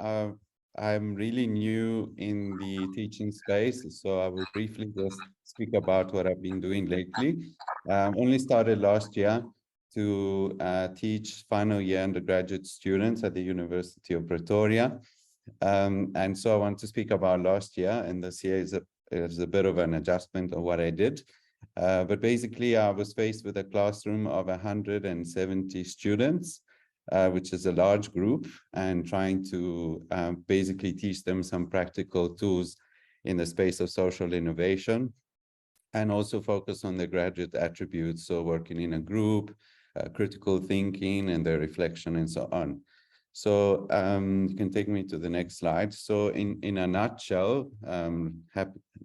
I'm really new in the teaching space, so I will briefly just speak about what I've been doing lately. Only started last year to teach final year undergraduate students at the University of Pretoria. And so I want to speak about last year, and this year is a bit of an adjustment of what I did. But basically, I was faced with a classroom of 170 students, which is a large group, and trying to basically teach them some practical tools in the space of social innovation, and also focus on the graduate attributes, so working in a group, critical thinking, and their reflection, and so on. So you can take me to the next slide. So in a nutshell,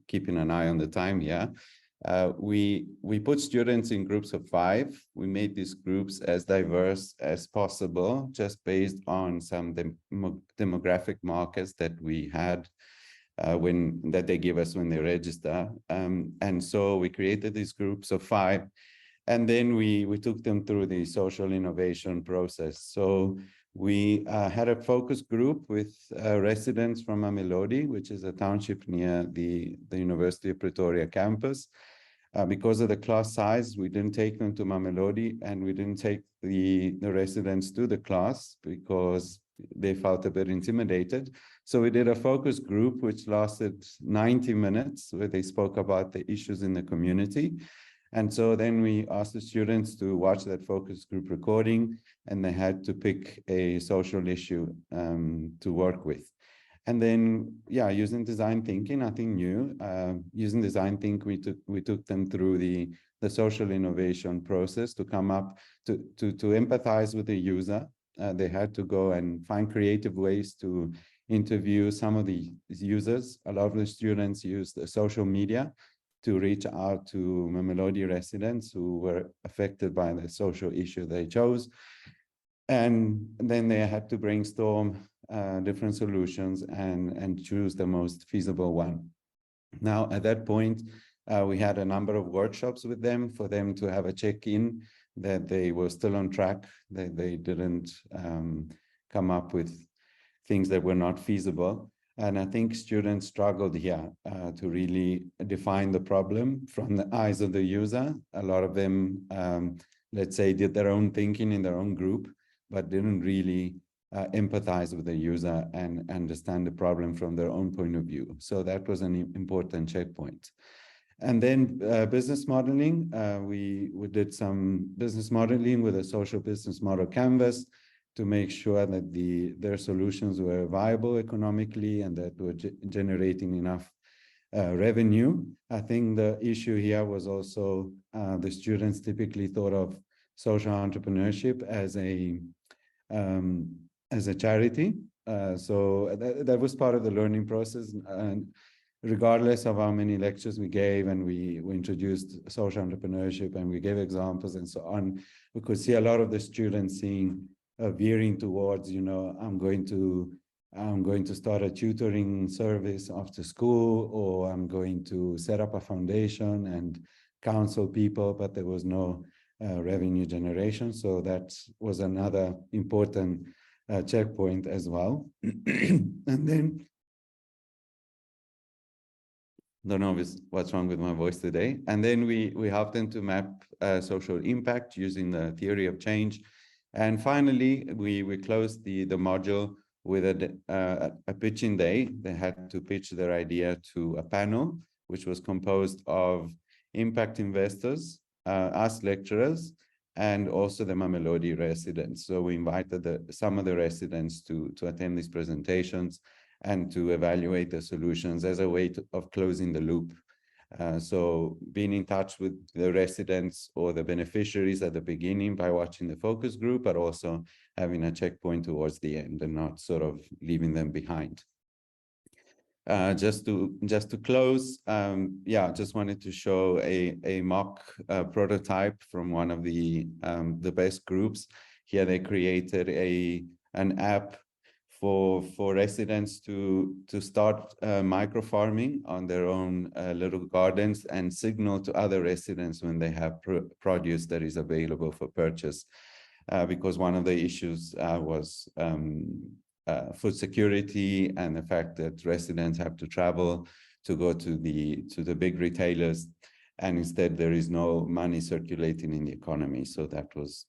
keeping an eye on the time here, we put students in groups of 5. We made these groups as diverse as possible, just based on some demographic markers that we had that they give us when they register. And so we created these groups of 5, and then we took them through the social innovation process. So we had a focus group with residents from Mamelodi, which is a township near the University of Pretoria campus. Because of the class size, we didn't take them to Mamelodi, and we didn't take the residents to the class because they felt a bit intimidated. So we did a focus group, which lasted 90 minutes, where they spoke about the issues in the community. And so then we asked the students to watch that focus group recording, and they had to pick a social issue to work with. And then, yeah, using design thinking, nothing new. Using design thinking, we took them through the social innovation process to come up to empathize with the user. They had to go and find creative ways to interview some of the users. A lot of the students used social media to reach out to Mamelodi residents who were affected by the social issue they chose. And then they had to brainstorm different solutions and choose the most feasible one. Now, at that point, we had a number of workshops with them for them to have a check-in that they were still on track, that they didn't come up with things that were not feasible. And I think students struggled here to really define the problem from the eyes of the user. A lot of them, let's say, did their own thinking in their own group, but didn't really empathize with the user and understand the problem from their own point of view. So that was an important checkpoint. And then business modeling, we did some business modeling with a social business model canvas to make sure that their solutions were viable economically and that were generating enough revenue. I think the issue here was also the students typically thought of social entrepreneurship as a charity. So that was part of the learning process. And regardless of how many lectures we gave, and we introduced social entrepreneurship and we gave examples and so on, we could see a lot of the students veering towards, I'm going to start a tutoring service after school, or I'm going to set up a foundation and counsel people, but there was no revenue generation. So that was another important checkpoint as well. And then, don't know what's wrong with my voice today. And then we helped them to map social impact using the theory of change. And finally, we closed the module with a pitching day. They had to pitch their idea to a panel, which was composed of impact investors, us lecturers, and also the Mamelodi residents. So we invited some of the residents to attend these presentations and to evaluate the solutions as a way of closing the loop. So being in touch with the residents or the beneficiaries at the beginning by watching the focus group, but also having a checkpoint towards the end and not sort of leaving them behind. Just to close, just wanted to show a mock prototype from one of the best groups. Here they created an app for residents to start micro farming on their own little gardens and signal to other residents when they have produce that is available for purchase, because one of the issues was food security and the fact that residents have to travel to go to the big retailers, and instead there is no money circulating in the economy. So that was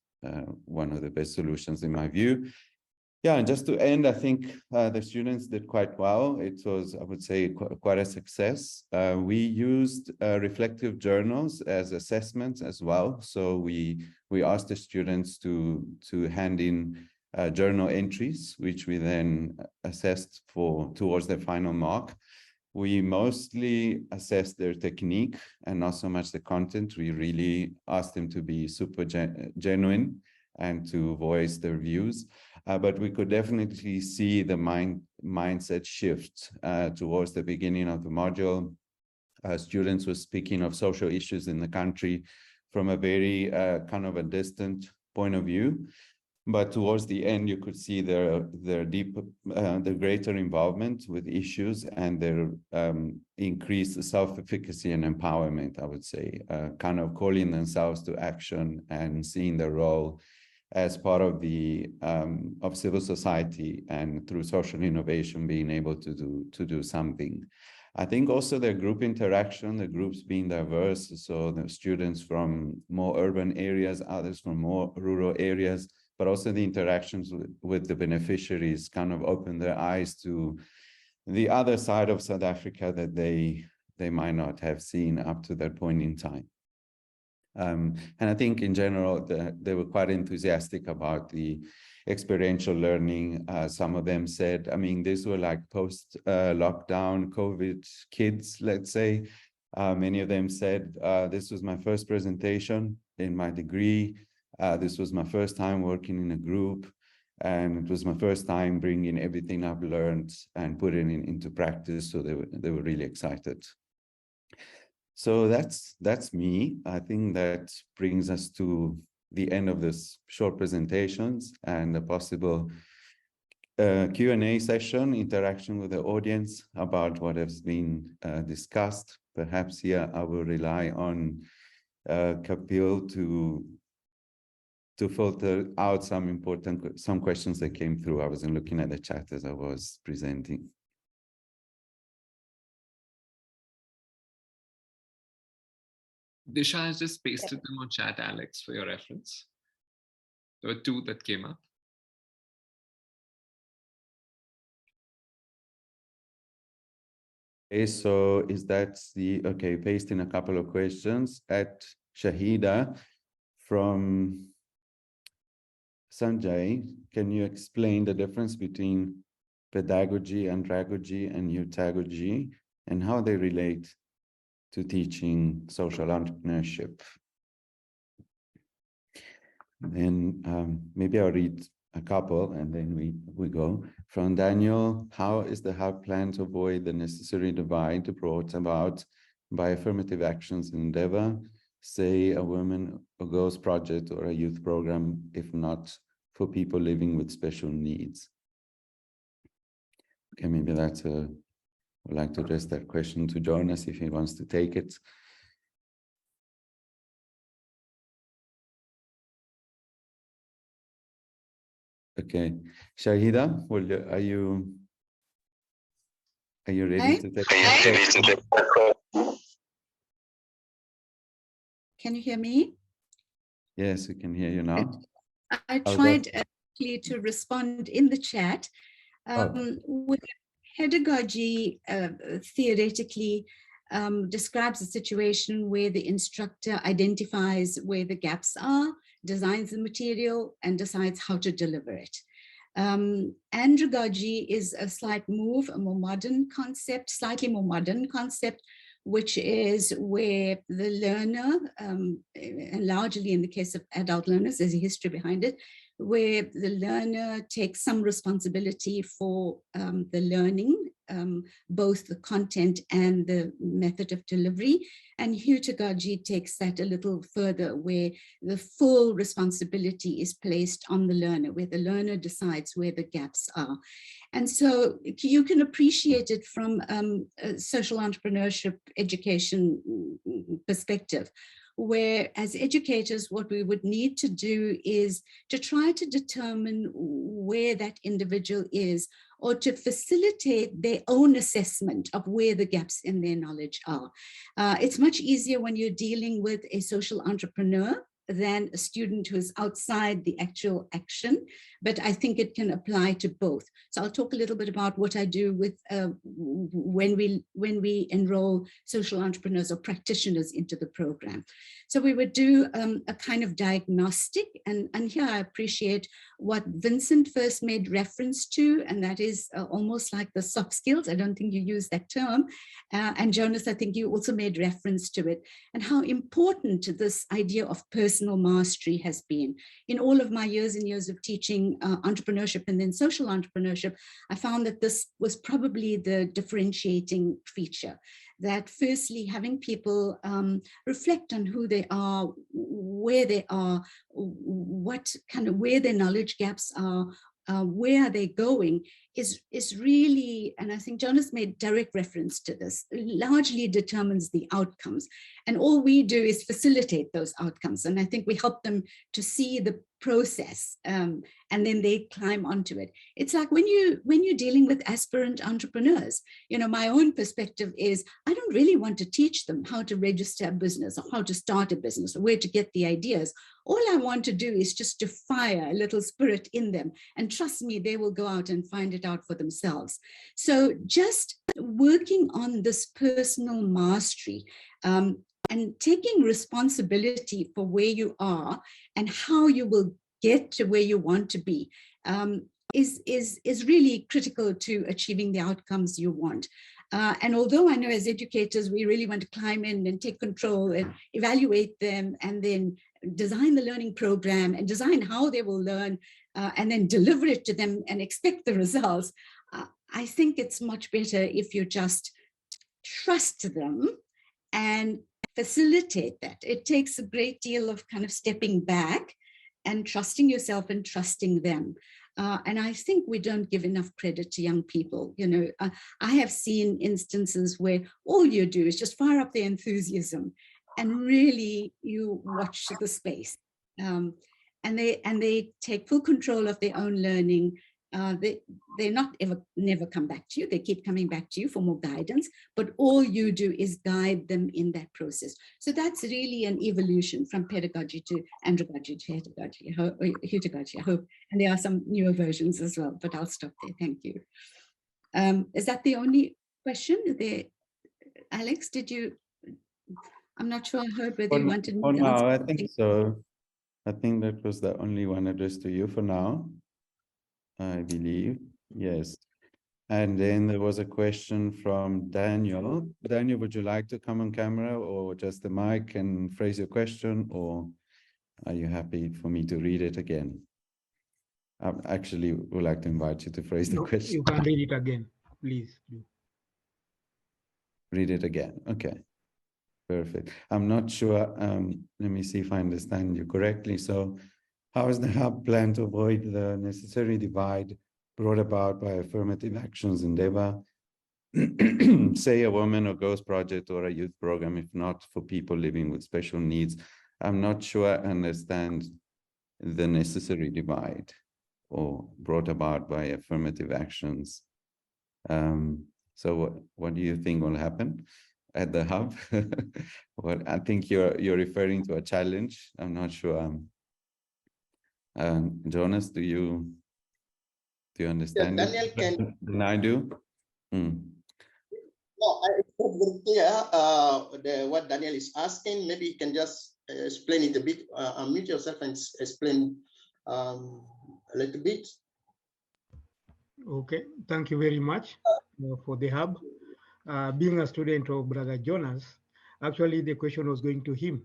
one of the best solutions in my view. Yeah, and just to end, I think the students did quite well. It was, I would say, quite a success. We used reflective journals as assessments as well. So we asked the students to hand in journal entries, which we then assessed towards their final mark. We mostly assessed their technique and not so much the content. We really asked them to be super genuine and to voice their views. But we could definitely see the mindset shift towards the beginning of the module. Students were speaking of social issues in the country from a very kind of a distant point of view. But towards the end, you could see their deep, the greater involvement with issues and their increased self-efficacy and empowerment, I would say, kind of calling themselves to action and seeing their role as part of the of civil society and through social innovation being able to do something. I think also the group interaction, the groups being diverse, so the students from more urban areas, others from more rural areas, but also the interactions with the beneficiaries kind of open their eyes to the other side of South Africa that they might not have seen up to that point in time. And I think in general, they were quite enthusiastic about the experiential learning. Some of them said, I mean, these were like post-lockdown COVID kids, let's say. Many of them said, this was my first presentation in my degree. This was my first time working in a group, and it was my first time bringing everything I've learned and putting it into practice. So they were really excited. So that's me. I think that brings us to the end of this short presentations and a possible Q&A session, interaction with the audience about what has been discussed. Perhaps here I will rely on Kapil to filter out some questions that came through. I wasn't looking at the chat as I was presenting. Disha has just pasted them on chat, Alex, for your reference. There were two that came up. Okay, so is that okay, pasting a couple of questions at Shahida from Sanjay. Can you explain the difference between pedagogy, andragogy, and eutagogy, and how they relate to teaching social entrepreneurship? Then maybe I'll read a couple and then we go. From Daniel, how is the hub plan to avoid the necessary divide brought about by affirmative actions endeavor, say a women or girls project or a youth program, if not for people living with special needs? Okay, maybe that's I'd like to address that question to Jonas if he wants to take it. Okay, Shahida, are you ready to take it? Can you hear me? Yes, we can hear you now. I tried actually to respond in the chat. With pedagogy, theoretically describes a situation where the instructor identifies where the gaps are, designs the material, and decides how to deliver it. Andragogy is a slight move, a more modern concept, slightly more modern concept, which is where the learner, and largely in the case of adult learners, there's a history behind it, where the learner takes some responsibility for the learning, both the content and the method of delivery. And heutagogy takes that a little further, where the full responsibility is placed on the learner, where the learner decides where the gaps are. And so you can appreciate it from a social entrepreneurship education perspective, where as educators, what we would need to do is to try to determine where that individual is, or to facilitate their own assessment of where the gaps in their knowledge are. It's much easier when you're dealing with a social entrepreneur than a student who is outside the actual action, but I think it can apply to both. So I'll talk a little bit about what I do with when we enroll social entrepreneurs or practitioners into the program. So we would do a kind of diagnostic, and here I appreciate what Vincent first made reference to, and that is almost like the soft skills. I don't think you used that term. And Jonas, I think you also made reference to it, and how important this idea of person personal mastery has been. In all of my years and years of teaching entrepreneurship and then social entrepreneurship, I found that this was probably the differentiating feature. That firstly, having people reflect on who they are, where they are, what kind of, where their knowledge gaps are, where are they going, is really, and I think Jonas made direct reference to this, largely determines the outcomes. And all we do is facilitate those outcomes. And I think we help them to see the process, and then they climb onto it. It's like when you're dealing with aspirant entrepreneurs, you know, my own perspective is I don't really want to teach them how to register a business or how to start a business or where to get the ideas. All I want to do is just to fire a little spirit in them, and trust me, they will go out and find it out for themselves. So just working on this personal mastery, and taking responsibility for where you are and how you will get to where you want to be, is really critical to achieving the outcomes you want. And although I know as educators, we really want to climb in and take control and evaluate them and then design the learning program and design how they will learn, and then deliver it to them and expect the results, I think it's much better if you just trust them and facilitate that. It takes a great deal of kind of stepping back and trusting yourself and trusting them. And I think we don't give enough credit to young people. You know, I have seen instances where all you do is just fire up their enthusiasm, and really you watch the space. And they take full control of their own learning. They're not never come back to you. They keep coming back to you for more guidance, but all you do is guide them in that process. So that's really an evolution from pedagogy to andragogy to heterogogy, I hope. And there are some newer versions as well, but I'll stop there. Thank you. Is that the only question? Alex, did you? I'm not sure I heard whether you wanted me to answer. I think so. I think that was the only one addressed to you for now, I believe. Yes. And then there was a question from Daniel. Daniel, would you like to come on camera or just the mic and phrase your question, or are you happy for me to read it again? I actually would like to invite you to phrase the question. You can read it again, please. Read it again. Okay. Perfect. I'm not sure. Let me see if I understand you correctly. So how is the hub planned to avoid the necessary divide brought about by affirmative actions endeavor, say a woman or girls project or a youth program, if not for people living with special needs? I'm not sure I understand the necessary divide or brought about by affirmative actions. So what do you think will happen at the hub? Well, I think you're referring to a challenge. I'm not sure. Jonas, do you understand? Yeah, Daniel can. Than I do. No, it's not very clear what Daniel is asking. Maybe you can just explain it a bit. Unmute yourself and explain a little bit. Okay, thank you very much for the hub. Being a student of Brother Jonas, actually the question was going to him.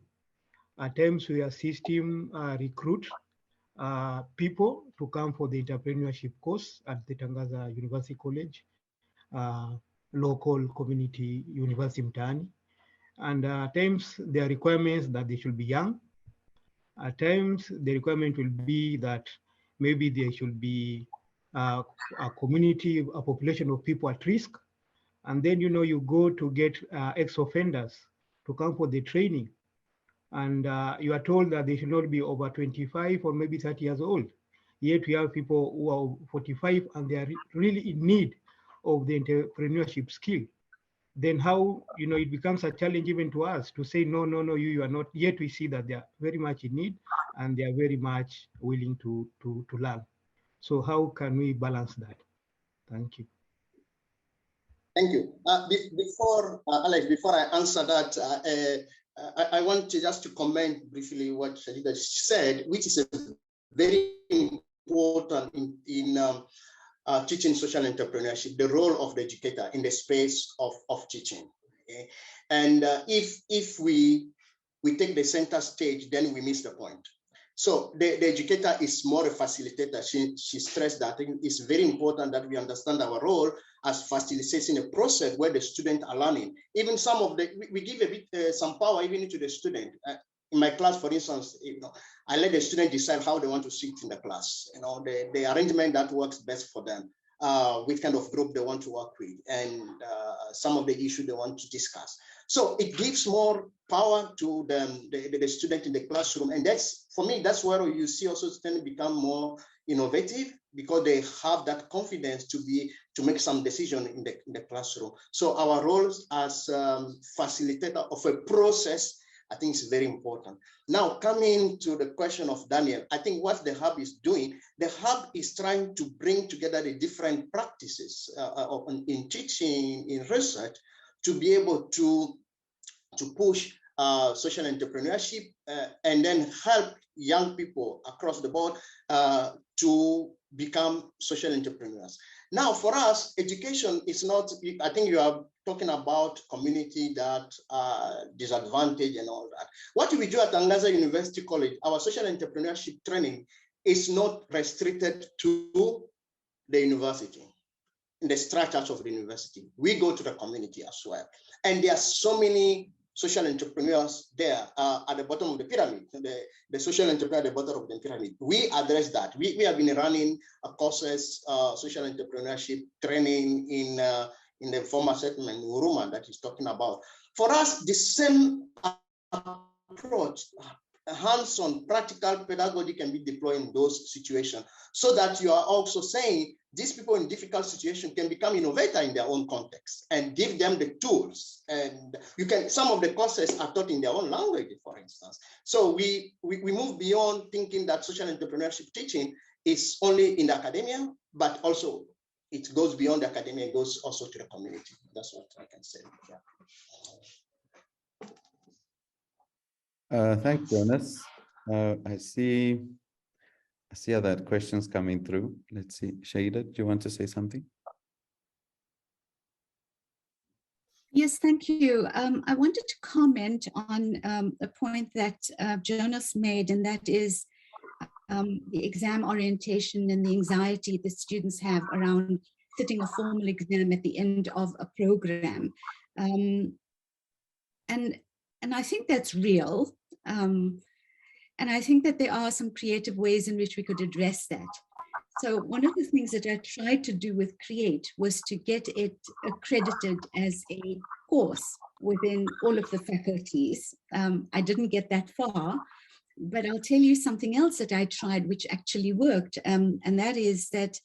At times we assist him recruit people to come for the entrepreneurship course at the Tangaza University College, local community university mtaani. And at times there are requirements that they should be young. At times the requirement will be that maybe there should be a community, a population of people at risk. And then, you know, you go to get ex-offenders to come for the training. And you are told that they should not be over 25 or maybe 30 years old. Yet we have people who are 45 and they are really in need of the entrepreneurship skill. Then how, you know, it becomes a challenge even to us to say, no, you are not. Yet we see that they are very much in need and they are very much willing to learn. So how can we balance that? Thank you. Thank you. Before Alex, before I answer that, I want to just to comment briefly what Shadida said, which is a very important in teaching social entrepreneurship, the role of the educator in the space of teaching. Okay? And if we we take the center stage, then we miss the point. So the educator is more a facilitator. She stressed that. I think it's very important that we understand our role as facilitating a process where the students are learning. Even some of the, we give a bit, some power even to the student. In my class, for instance, I let the student decide how they want to sit in the class, the arrangement that works best for them, which kind of group they want to work with, and some of the issues they want to discuss. So it gives more power to the student in the classroom. And that's, for me, that's where you see also students become more innovative, because they have that confidence to make some decision in the classroom. So our roles as facilitator of a process, I think is very important. Now, coming to the question of Daniel, I think what the hub is doing, the hub is trying to bring together the different practices in teaching, in research, to be able to push social entrepreneurship and then help young people across the board to become social entrepreneurs. Now, for us, education is not, I think you are talking about community that are disadvantaged and all that. What we do at Angaza University College, our social entrepreneurship training is not restricted to the university, in the structures of the university. We go to the community as well. And there are so many social entrepreneurs there at the bottom of the pyramid, the social entrepreneur at the bottom of the pyramid. We address that. We have been running courses, social entrepreneurship training in the former settlement, Uruma, that he's talking about. For us, the same approach, hands-on practical pedagogy can be deployed in those situations, so that you are also saying these people in difficult situations can become innovators in their own context and give them the tools. And you can, some of the courses are taught in their own language, for instance. So we move beyond thinking that social entrepreneurship teaching is only in the academia, but also it goes beyond the academia, it goes also to the community. That's what I can say. Yeah. Thanks, Jonas. I see other questions coming through. Let's see. Shaida, do you want to say something? Yes, thank you. I wanted to comment on a point that Jonas made, and that is the exam orientation and the anxiety that students have around sitting a formal exam at the end of a program. And I think that's real. And I think that there are some creative ways in which we could address that. So one of the things that I tried to do with CREATE was to get it accredited as a course within all of the faculties. I didn't get that far, but I'll tell you something else that I tried which actually worked. And that is that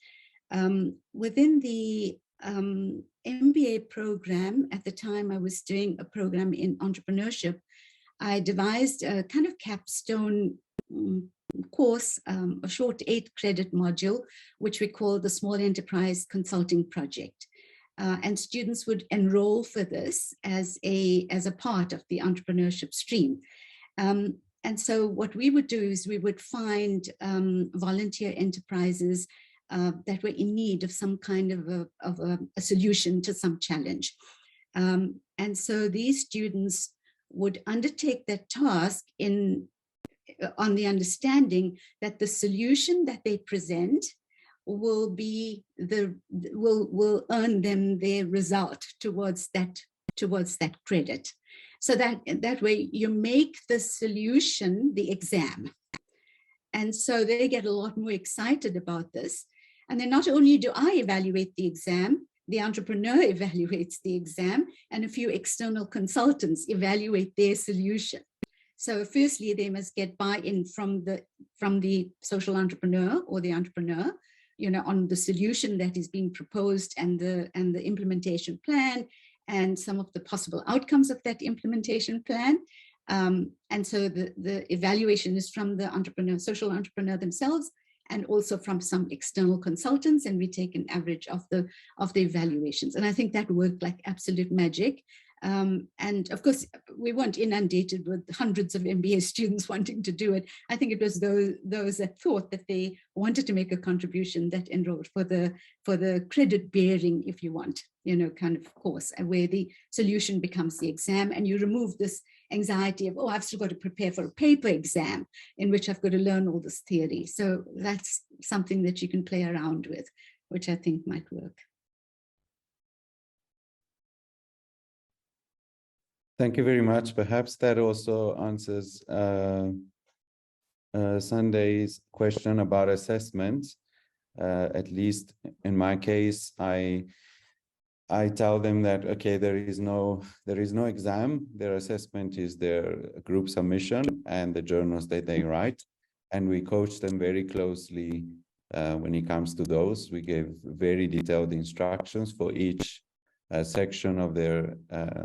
within the MBA program, at the time I was doing a program in entrepreneurship, I devised a kind of capstone course, a short 8-credit module, which we call the Small Enterprise Consulting Project. And students would enroll for this as a part of the entrepreneurship stream. And so what we would do is we would find volunteer enterprises that were in need of some kind of a solution to some challenge. And so these students would undertake that task on the understanding that the solution that they present will earn them their result towards that credit. So that way you make the solution the exam. And so they get a lot more excited about this. And then not only do I evaluate the exam, the entrepreneur evaluates the exam, and a few external consultants evaluate their solution. So firstly, they must get buy-in from the social entrepreneur or the entrepreneur, on the solution that is being proposed and the implementation plan and some of the possible outcomes of that implementation plan. And so the evaluation is from the social entrepreneur themselves, and also from some external consultants, and we take an average of the evaluations. And I think that worked like absolute magic. And of course, we weren't inundated with hundreds of MBA students wanting to do it. I think it was those that thought that they wanted to make a contribution that enrolled for the credit bearing, if you want, kind of course, and where the solution becomes the exam, and you remove this anxiety of, oh, I've still got to prepare for a paper exam in which I've got to learn all this theory. So that's something that you can play around with, which I think might work. Thank you very much. Perhaps that also answers Sunday's question about assessment. At least in my case, I tell them that, okay, there is no exam. Their assessment is their group submission and the journals that they write. And we coach them very closely when it comes to those. We give very detailed instructions for each section of their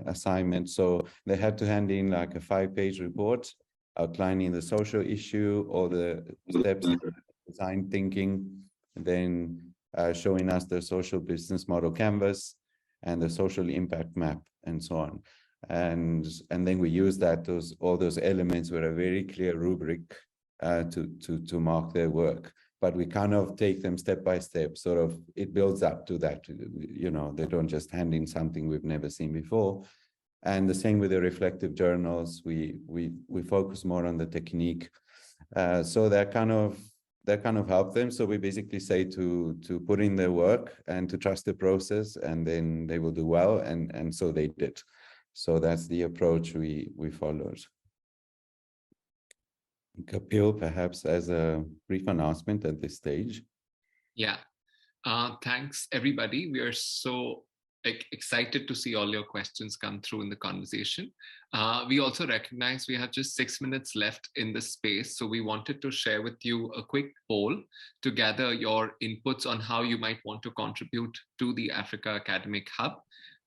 assignment. So they had to hand in like a 5-page report outlining the social issue, all the steps in design thinking, then showing us the social business model canvas and the social impact map and so on. And then we use that, all those elements with a very clear rubric to mark their work. But we kind of take them step by step, sort of, it builds up to that, they don't just hand in something we've never seen before. And the same with the reflective journals, we focus more on the technique. So that kind of help them. So we basically say to put in their work and to trust the process, and then they will do well. And so they did. So that's the approach we followed. Kapil, perhaps as a brief announcement at this stage. Yeah. Thanks, everybody. We are so excited to see all your questions come through in the conversation. We also recognize we have just 6 minutes left in the space. So we wanted to share with you a quick poll to gather your inputs on how you might want to contribute to the Africa Academic Hub.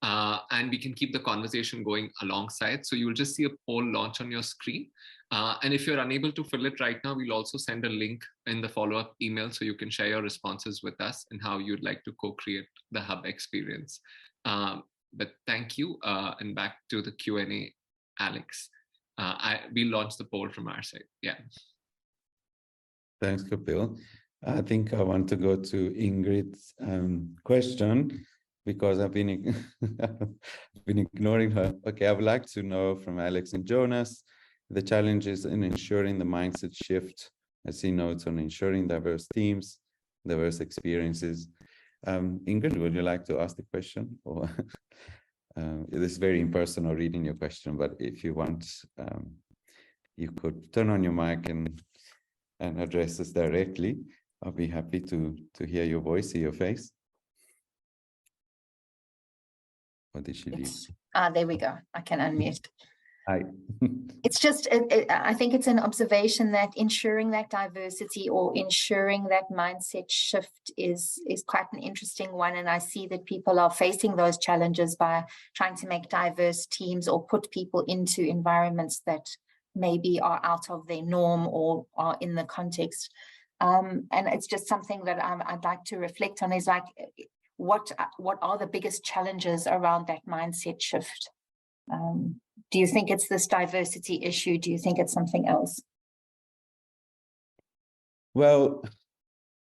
And we can keep the conversation going alongside. So you'll just see a poll launch on your screen. And if you're unable to fill it right now, we'll also send a link in the follow-up email so you can share your responses with us and how you'd like to co-create the hub experience. But thank you, and back to the Q&A, Alex. We'll launch the poll from our side. Yeah. Thanks, Kapil. I think I want to go to Ingrid's question, because I've been ignoring her. Okay, I would like to know from Alex and Jonas the challenges in ensuring the mindset shift. I see notes on ensuring diverse teams, diverse experiences. Ingrid, would you like to ask the question? Or it is very impersonal reading your question, but if you want, you could turn on your mic and address us directly. I'll be happy to hear your voice, see your face. Or did she leave? There we go. I can unmute. Hi. It's just, I think it's an observation that ensuring that diversity or ensuring that mindset shift is quite an interesting one. And I see that people are facing those challenges by trying to make diverse teams or put people into environments that maybe are out of their norm or are in the context. And it's just something that I'd like to reflect on, is like, what are the biggest challenges around that mindset shift? Do you think it's this diversity issue? Do you think it's something else? Well,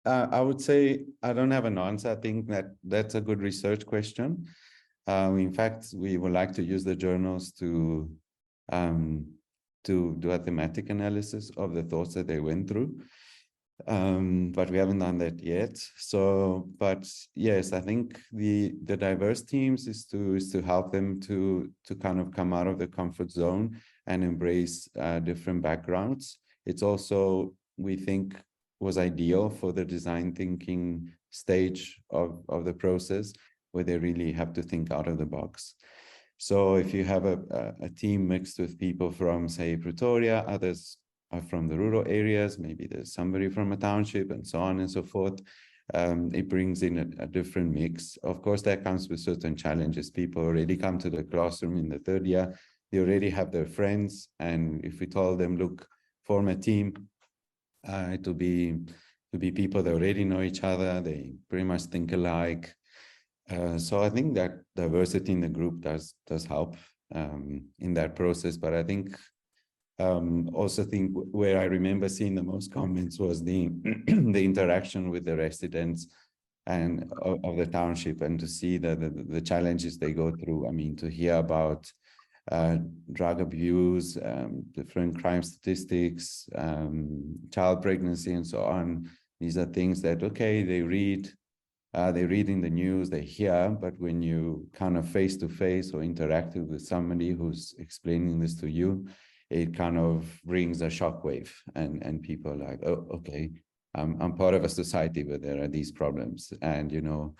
I would say I don't have an answer. I think that's a good research question. In fact, we would like to use the journals to do a thematic analysis of the thoughts that they went through. But we haven't done that yet. So, but yes, I think the diverse teams is to help them to kind of come out of the comfort zone and embrace different backgrounds. It's also, we think, was ideal for the design thinking stage of the process, where they really have to think out of the box. So if you have a team mixed with people from, say, Pretoria, others are from the rural areas, maybe there's somebody from a township, and so on and so forth. It brings in a different mix. Of course, that comes with certain challenges. People already come to the classroom in the third year. They already have their friends. And if we told them, look, form a team, it will be people that already know each other. They pretty much think alike. So I think that diversity in the group does help. in that process. But I think also think where I remember seeing the most comments was the the interaction with the residents and of the township, and to see the challenges they go through. I mean, to hear about drug abuse, different crime statistics, child pregnancy, and so on. These are things that, okay, they read in the news, they hear, but when you kind of face to face or interactive with somebody who's explaining this to you, it kind of brings a shockwave, and people are like, oh, okay, I'm part of a society where there are these problems. And, you know,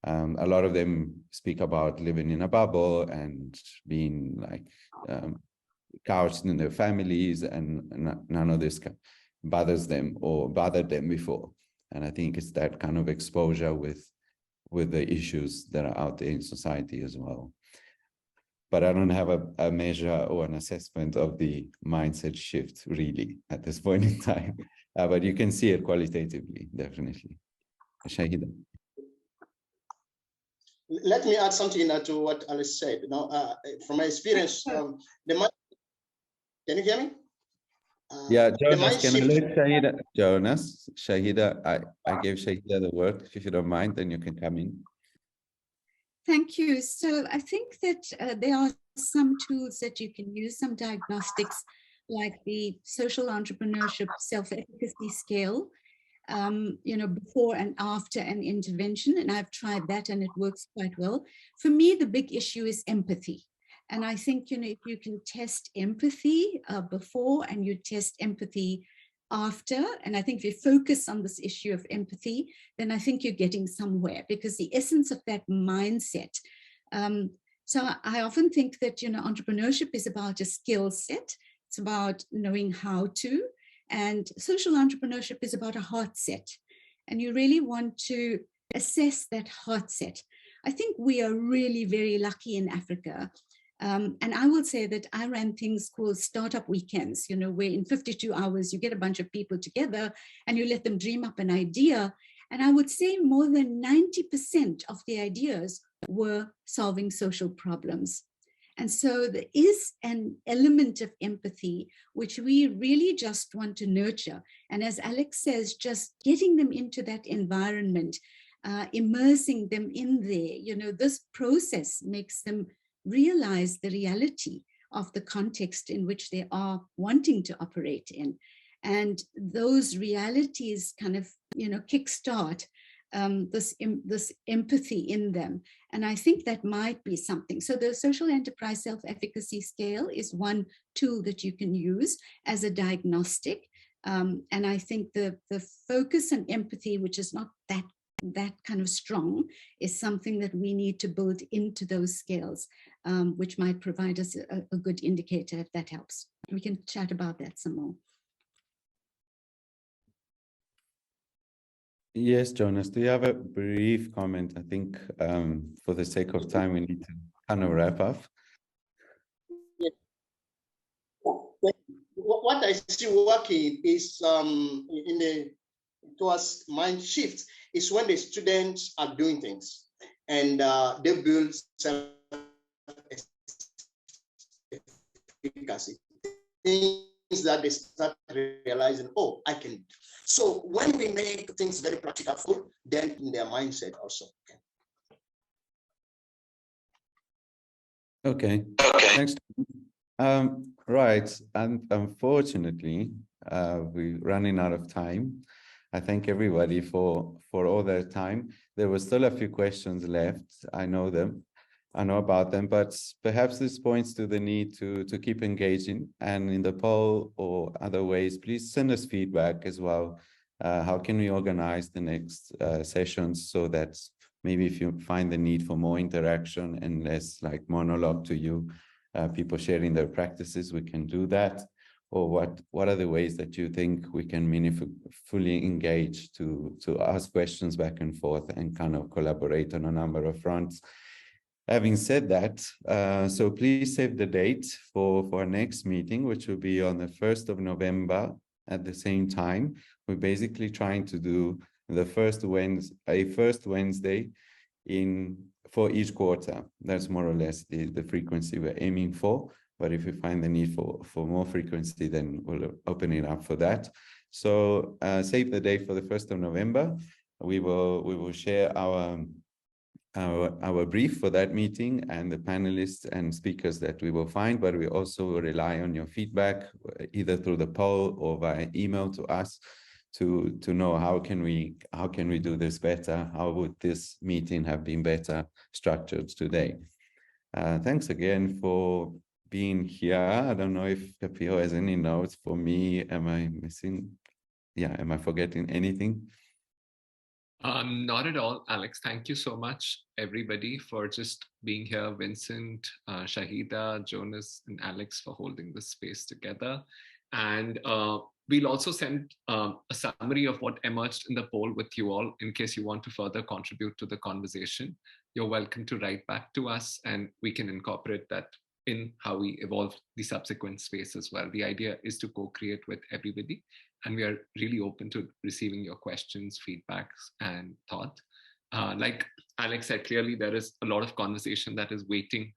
a lot of them speak about living in a bubble and being like couched in their families, and none of this bothers them or bothered them before. And I think it's that kind of exposure with the issues that are out there in society as well. But I don't have a measure or an assessment of the mindset shift really at this point in time. But you can see it qualitatively, definitely. Shahida. Let me add something to what Alice said. Now, from my experience, can you hear me? Yeah, Jonas, can I let Shahida? Jonas, Shahida, I gave Shahida the word. If you don't mind, then you can come in. Thank you. So I think that there are some tools that you can use, some diagnostics, like the social entrepreneurship self-efficacy scale, you know, before and after an intervention. And I've tried that and it works quite well. For me, the big issue is empathy. And I think, you know, if you can test empathy before and you test empathy after, and I think if you focus on this issue of empathy, then I think you're getting somewhere, because the essence of that mindset. So I often think that, you know, entrepreneurship is about a skill set. It's about knowing how to, and social entrepreneurship is about a heart set. And you really want to assess that heart set. I think we are really very lucky in Africa. And I will say that I ran things called startup weekends, you know, where in 52 hours you get a bunch of people together and you let them dream up an idea. And I would say more than 90% of the ideas were solving social problems. And so there is an element of empathy, which we really just want to nurture. And as Alex says, just getting them into that environment, immersing them in there, you know, this process makes them realize the reality of the context in which they are wanting to operate in. And those realities kind of, you know, kickstart this empathy in them. And I think that might be something. So the social enterprise self-efficacy scale is one tool that you can use as a diagnostic. And I think the focus on empathy, which is not that kind of strong, is something that we need to build into those scales, which might provide us a good indicator, if that helps. We can chat about that some more. Yes, Jonas, do you have a brief comment? I think for the sake of time, we need to kind of wrap up. Yeah. What I see working is towards mind shifts is when the students are doing things and they build self-efficacy, things that they start realizing, oh, I can. So when we make things very practical, then in their mindset also. Okay. Thanks. Right, and unfortunately, we're running out of time. I thank everybody for all their time. There were still a few questions left. I know them. I know about them, but perhaps this points to the need to keep engaging, and in the poll or other ways, please send us feedback as well. How can we organize the next sessions so that maybe if you find the need for more interaction and less like monologue to you, people sharing their practices, we can do that. Or what are the ways that you think we can meaningfully engage to ask questions back and forth and kind of collaborate on a number of fronts? Having said that, so please save the date for our next meeting, which will be on the 1st of November at the same time. We're basically trying to do the first Wednesday in for each quarter. That's more or less the frequency we're aiming for. But if we find the need for more frequency, then we'll open it up for that. So save the date for the 1st of November. We will share our brief for that meeting and the panelists and speakers that we will find, but we also will rely on your feedback, either through the poll or via email to us, to know how can we do this better? How would this meeting have been better structured today? Thanks again for being here. I don't know if Capio has any notes for me. Am I missing? Yeah, am I forgetting anything? Not at all, Alex. Thank you so much, everybody, for just being here. Vincent, Shahida, Jonas, and Alex for holding this space together. And we'll also send a summary of what emerged in the poll with you all in case you want to further contribute to the conversation. You're welcome to write back to us and we can incorporate that in how we evolve the subsequent space as well. The idea is to co-create with everybody, and we are really open to receiving your questions, feedbacks, and thought. Like Alex said, clearly there is a lot of conversation that is waiting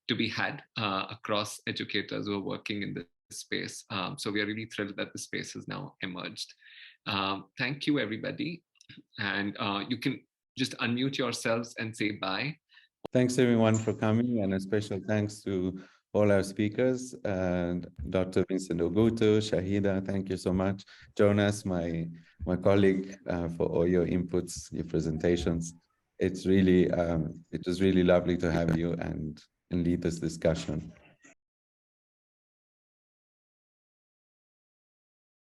to be had across educators who are working in this space. So we are really thrilled that the space has now emerged. Thank you, everybody. And you can just unmute yourselves and say bye. Thanks everyone for coming, and a special thanks to all our speakers, and Dr. Vincent Ogutu, Shahida, thank you so much. Jonas, my colleague, for all your inputs, your presentations. It's really, it was really lovely to have you and lead this discussion.